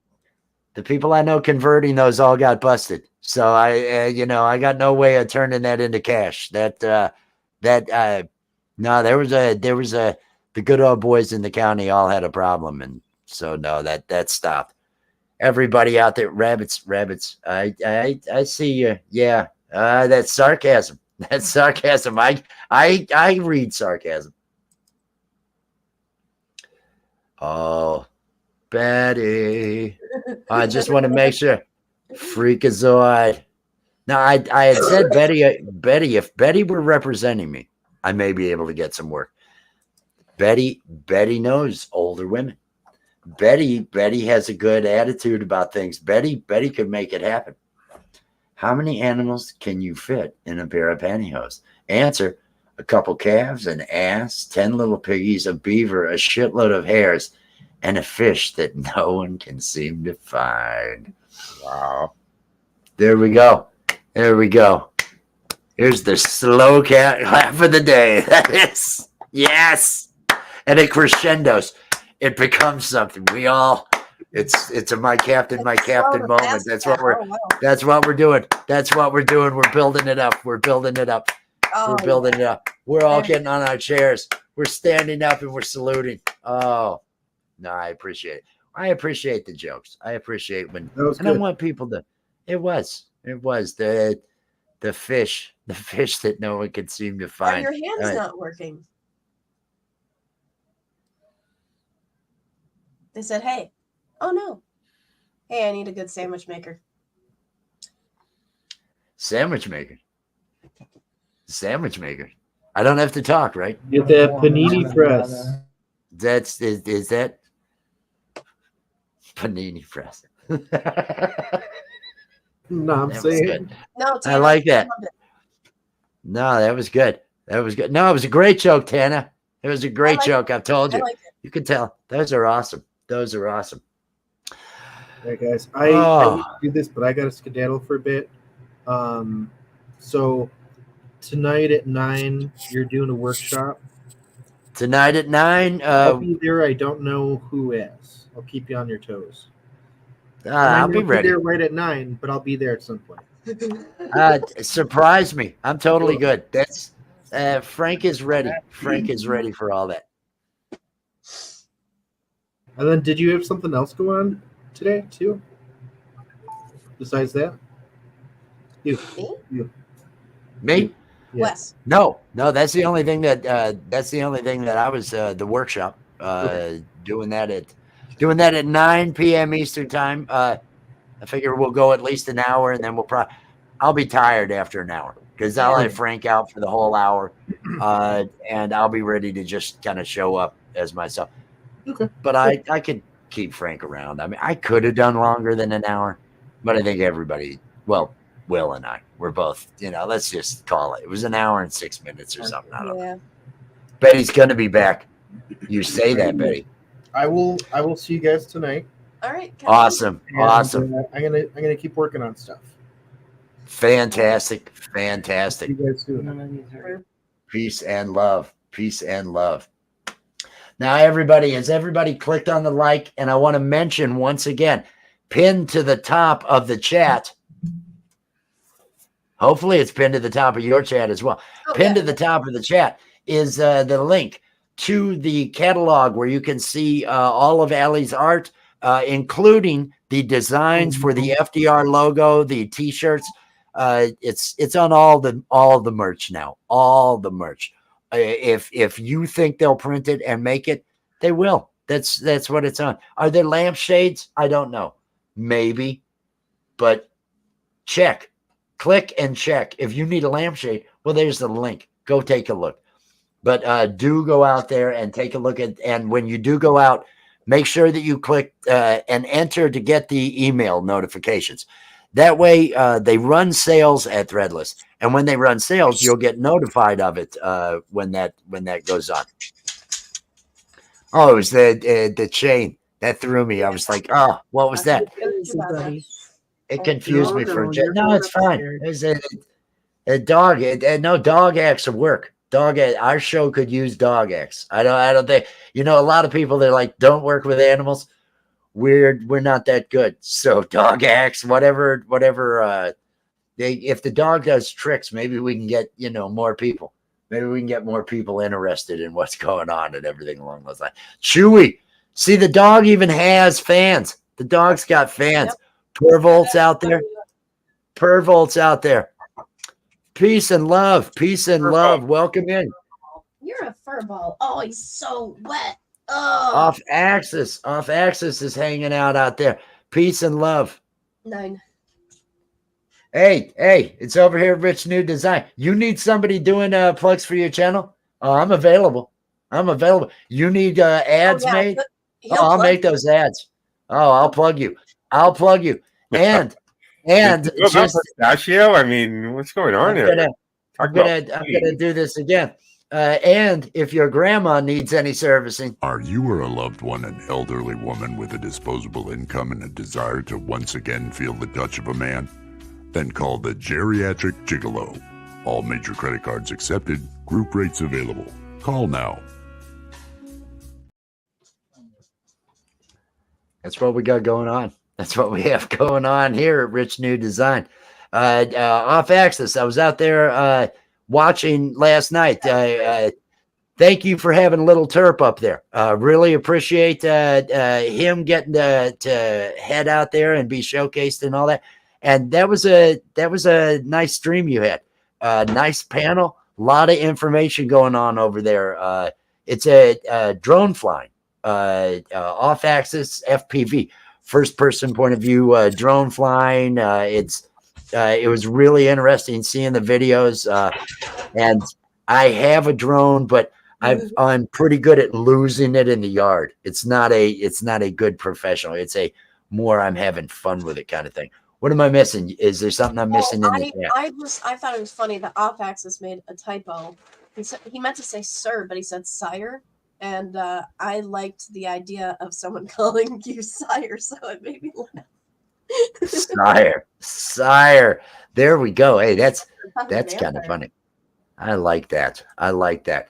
the people I know converting those all got busted. So I got no way of turning that into cash. No, there was the good old boys in the county all had a problem, and so no, that stopped. Everybody out there, rabbits. I see you. Yeah, that's sarcasm. That's sarcasm. I read sarcasm. Oh, Betty. I just want to make sure. Freakazoid. Now, I had said Betty, if Betty were representing me, I may be able to get some work. Betty knows older women. Betty has a good attitude about things. Betty could make it happen. How many animals can you fit in a pair of pantyhose? Answer: a couple calves, an ass, 10 little piggies, a beaver, a shitload of hares, and a fish that no one can seem to find. Wow. There we go. Here's the slow cat laugh of the day. That is, yes. And it crescendos. It becomes something. It's a my captain moment. That's what we're doing. We're building it up. We're building it up. We're all getting on our chairs. We're standing up and we're saluting. Oh, no, I appreciate it. I appreciate the jokes. I appreciate when, and I want people to. It was the fish that no one could seem to find. Are your hands not working? They said, "Hey, oh no, hey, I need a good sandwich maker." Sandwich maker. I don't have to talk, right? Get that panini press. Is that panini press? No, I'm saying. No, I like that. No, that was good. No, it was a great joke, Tana. It was a great joke. I've told you. You can tell. Those are awesome. Hey guys, I need to do this, but I got to skedaddle for a bit. So tonight at 9, you're doing a workshop. Tonight at 9, I'll be there. I don't know who is. I'll keep you on your toes. I might I'll not be ready. there right at 9, but I'll be there at some point. Surprise me. I'm totally good. That's Frank is ready. Frank is ready for all that. And then, did you have something else go on today too? Besides that, you. Me? Yeah. Wes. No. That's the only thing that I was the workshop doing that at 9 p.m. Eastern time. I figure we'll go at least an hour, and then I'll be tired after an hour because I'll have Frank out for the whole hour, and I'll be ready to just kind of show up as myself. Okay. But I could keep Frank around. I mean, I could have done longer than an hour, but I think everybody, well, Will and I, we're both, let's just call it. It was an hour and 6 minutes or something. I don't know. Betty's gonna be back. You say that, Betty. I will see you guys tonight. All right. Awesome. And, Awesome. I'm gonna keep working on stuff. Fantastic. See Fantastic. you guys soon. Peace and love. Peace and love. Now, everybody, has everybody clicked on the like? And I want to mention once again, pinned to the top of the chat. Hopefully it's pinned to the top of your chat as well. Pinned to the top of the chat is the link to the catalog where you can see all of Allie's art, including the designs for the FDR logo, the t-shirts. It's on all the merch now, all the merch. If you think they'll print it and make it, they will. That's what it's on. Are there lampshades? I don't know. Maybe, but check, click and check. If you need a lampshade, well, there's the link. Go take a look. But do go out there and take a look at. And when you do go out, make sure that you click and enter to get the email notifications. That way, they run sales at Threadless, and when they run sales, you'll get notified of it when that goes on. Oh, it was the chain that threw me. I was like, oh, what was that? It confused me for a jet. No, it's fine. It's a dog. No, dog acts of work. Our show could use dog acts. I don't think a lot of people. They're like, don't work with animals. We're not that good. So dog acts, whatever. If the dog does tricks, maybe we can get more people. Maybe we can get more people interested in what's going on and everything along those lines. Chewy, see, the dog even has fans. The dog's got fans. Yep. Pervolts out there. Peace and love. Peace and love. Welcome in. You're a furball. Oh, he's so wet. Oh. Off axis is hanging out there. Peace and love. 9. Hey, it's over here, Rich New Design. You need somebody doing plugs for your channel? Oh, I'm available. You need ads made? I'll make those ads. Oh, I'll plug you. And just pistachio. I mean, what's going on here? I'm gonna do this again. And if your grandma needs any servicing. Are you or a loved one an elderly woman with a disposable income and a desire to once again feel the touch of a man? Then call the Geriatric Gigolo. All major credit cards accepted, group rates available. Call now. That's what we got going on. That's what we have going on here at Rich New Design. Off axis, I was out there watching last night. Thank you for having Little Terp up there. Really appreciate him getting to head out there and be showcased and all that. And that was a nice stream you had. Nice panel, a lot of information going on over there. It's a drone flying, off axis FPV, first person point of view drone flying. It was really interesting seeing the videos. And I have a drone, but I'm pretty good at losing it in the yard. It's not a good professional. It's a more I'm having fun with it kind of thing. What am I missing? Is there something I'm missing in the chat? I thought it was funny that Off Axis made a typo. He meant to say sir, but he said sire. And I liked the idea of someone calling you sire, so it made me laugh. Sire. There we go. Hey, that's kind of funny. I like that. I like that.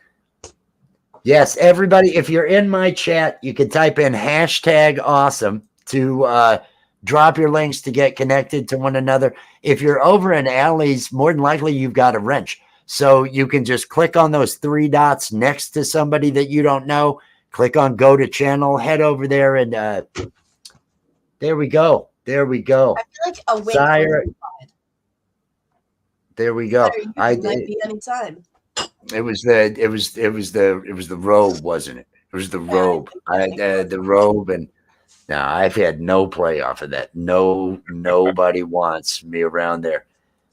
Yes, everybody, if you're in my chat, you can type in #awesome to drop your links to get connected to one another. If you're over in Allie's, more than likely you've got a wrench. So you can just click on those 3 dots next to somebody that you don't know. Click on go to channel, head over there, and there we go. There we go. I feel like a wink. Sire, there we go. Might be anytime. It was the robe, wasn't it? It was the robe. The robe, and now I've had no play off of that. Nobody wants me around there.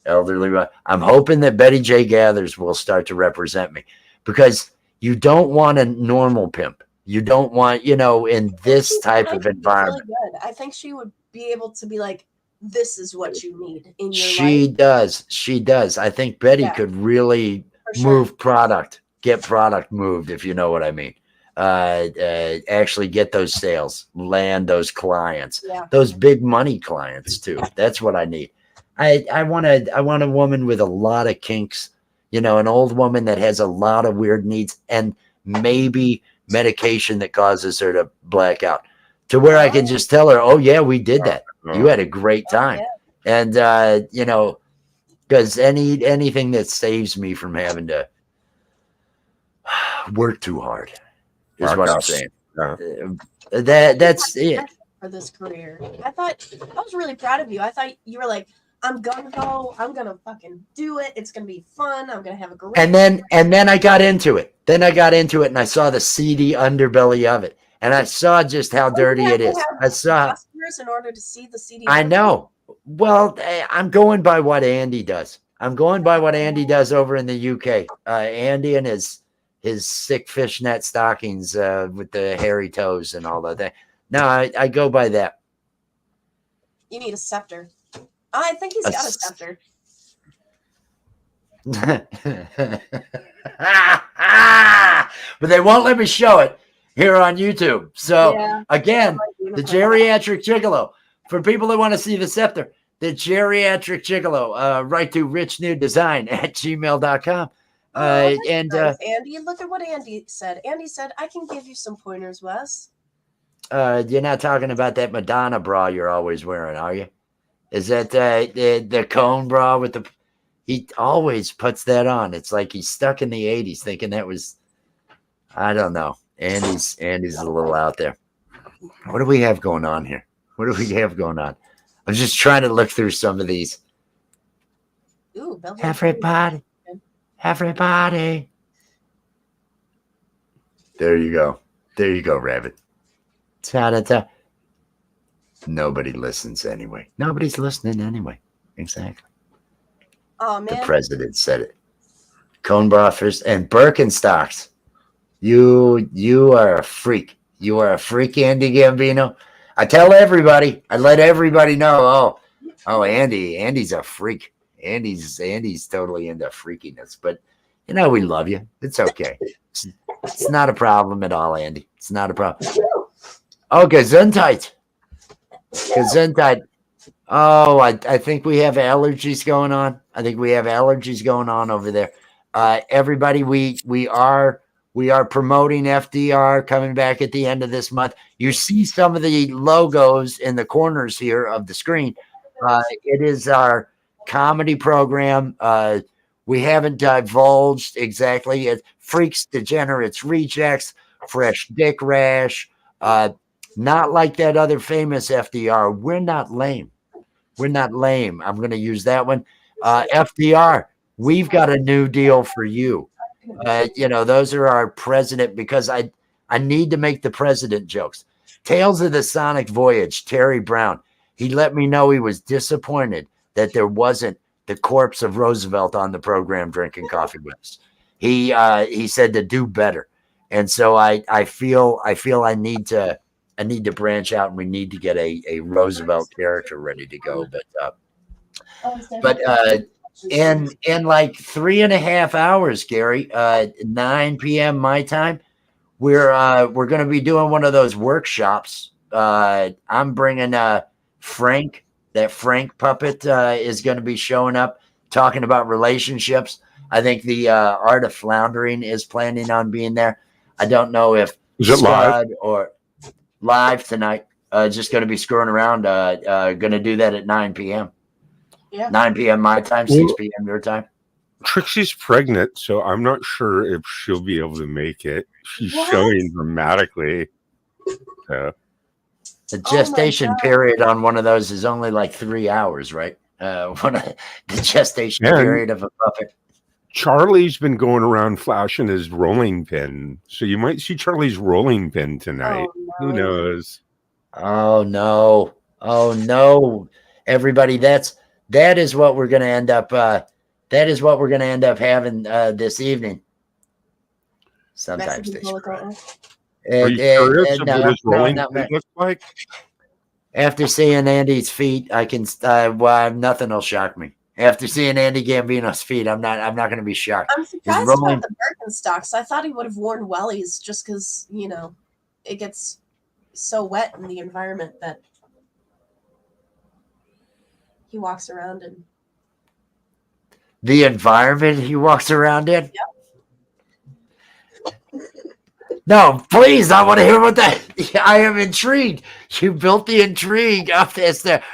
Elderly. I'm hoping that Betty J. Gathers will start to represent me, because you don't want a normal pimp. You don't want, in this type of environment. Really good. I think she would be able to be like, this is what you need in your She life. does. She does. I think Betty could really move product, get product moved, if you know what I mean. Actually get those sales, land those clients, those big money clients too. That's what I need. I want a woman with a lot of kinks, an old woman that has a lot of weird needs, and maybe medication that causes her to black out, to where I can just tell her, oh yeah, we did that. You had a great time. And because anything that saves me from having to work too hard is what I'm saying. That's it for this career. I was really proud of you. I thought you were like, I'm gonna go. I'm gonna fucking do it. It's gonna be fun. I'm gonna have a great. And then I got into it. And I saw the seedy underbelly of it, and I saw just how dirty it is. I saw customers in order to see the seedy. I know. Well, I'm going by what Andy does. I'm going by what Andy does over in the UK. Andy and his sick fishnet stockings with the hairy toes and all of that. No, I go by that. You need a scepter. I think he's got a scepter. But they won't let me show it here on YouTube. So again, the geriatric gigolo. For people that want to see the scepter, the geriatric gigolo, write to richnewdesign@gmail.com. And Andy, look at what Andy said. Andy said, I can give you some pointers, Wes. You're not talking about that Madonna bra you're always wearing, are you? Is that the cone bra with the? He always puts that on. It's like he's stuck in the 80s, thinking that was. I don't know. Andy's a little out there. What do we have going on here? What do we have going on? I'm just trying to look through some of these. Ooh, everybody. There you go. There you go, Rabbit. Ta-da-ta. Nobody listens anyway. Nobody's listening anyway. Exactly. Oh, man. The president said it. Cone bra first and Birkenstocks. You are a freak. You are a freak, Andy Gambino. I tell everybody. I let everybody know. Oh, Andy's a freak. Andy's totally into freakiness. But we love you. It's okay. It's not a problem at all, Andy. It's not a problem. Oh, Gesundheit. Oh, I think we have allergies going on. Over there. Everybody, we are promoting FDR coming back at the end of this month. You see some of the logos in the corners here of the screen. It is our comedy program. We haven't divulged exactly. It's Freaks, Degenerates, Rejects, Fresh Dick Rash. Not like that other famous FDR. We're not lame. I'm going to use that one. FDR, we've got a new deal for you. Those are our president, because I need to make the president jokes. Tales of the Sonic Voyage, Terry Brown. He let me know he was disappointed that there wasn't the corpse of Roosevelt on the program drinking coffee with us. He said to do better. And so I feel I need to branch out, and we need to get a Roosevelt character ready to go. But in like 3.5 hours, Gary, 9 p.m. my time, we're going to be doing one of those workshops. I'm bringing Frank. That Frank puppet is going to be showing up, talking about relationships. I think the Art of Floundering is planning on being there. I don't know if Is it live? Scud or live tonight. Just going to be screwing around. Going to do that at 9 p.m. Yeah. 9 p.m. my time, 6 p.m. your time. Trixie's pregnant, so I'm not sure if she'll be able to make it. She's What? showing dramatically. The Oh my gestation God. period on one of those is only like 3 hours, right? The gestation And- period of a puppet. Charlie's been going around flashing his rolling pin, so you might see Charlie's rolling pin tonight. Oh, Who no. knows? Oh no! Oh no! Everybody, that is what we're going to end up. That is what we're going to end up having this evening. Sometimes Mexican they polo screw. curtain. Are you curious of what his No, rolling not pin me. looks like? After seeing Andy's feet, I can. Nothing will shock me. After seeing Andy Gambino's feet, I'm not going to be shocked. I'm surprised rolling- about the Birkenstocks. I thought he would have worn wellies just because, you know, it gets so wet in the environment that he walks around in. The environment he walks around in. No, please, I want to hear about that. I am intrigued. You built the intrigue of this there.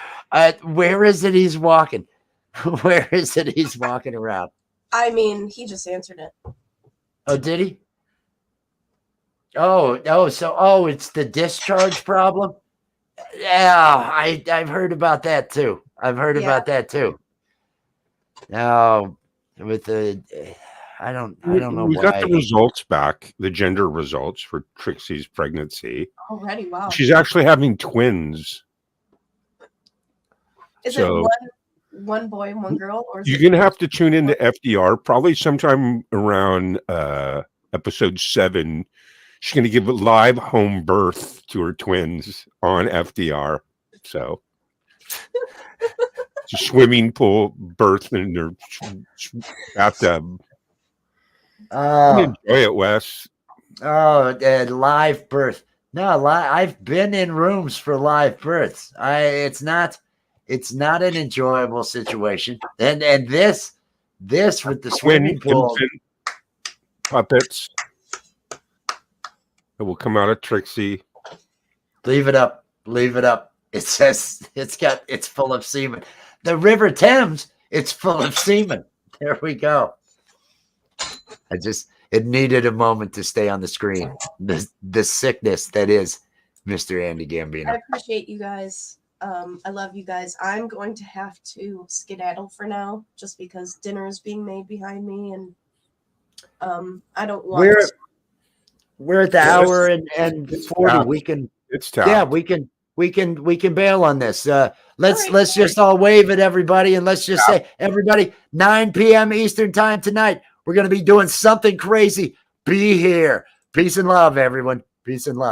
Where is it he's walking? Where is it he's walking around? I mean, he just answered it. Oh, did he? So it's the discharge problem? Yeah, I've heard about that too. No, with the I don't know We why. got the results back, the gender results for Trixie's pregnancy. Already, wow. She's actually having twins. Is so- it one boy and one girl, or is You're it going to have to tune into FDR probably sometime around episode 7. She's going to give a live home birth to her twins on FDR. So it's a swimming pool birth in their bathtub. Enjoy it, Wes. Live birth. No, I've been in rooms for live births. It's not an enjoyable situation. And this with the swimming pool. Infant puppets that will come out of Trixie. Leave it up. It says it's full of semen. The River Thames, it's full of semen. There we go. It needed a moment to stay on the screen. The sickness that is Mr. Andy Gambino. I appreciate you guys. I love you guys. I'm going to have to skedaddle for now, just because dinner is being made behind me, and I don't want. We're at the hour and 40. We can. It's tough. Yeah, we can bail on this. Let's All right. just all wave at everybody and let's just say, everybody, 9 p.m. Eastern time tonight. We're going to be doing something crazy. Be here. Peace and love, everyone. Peace and love.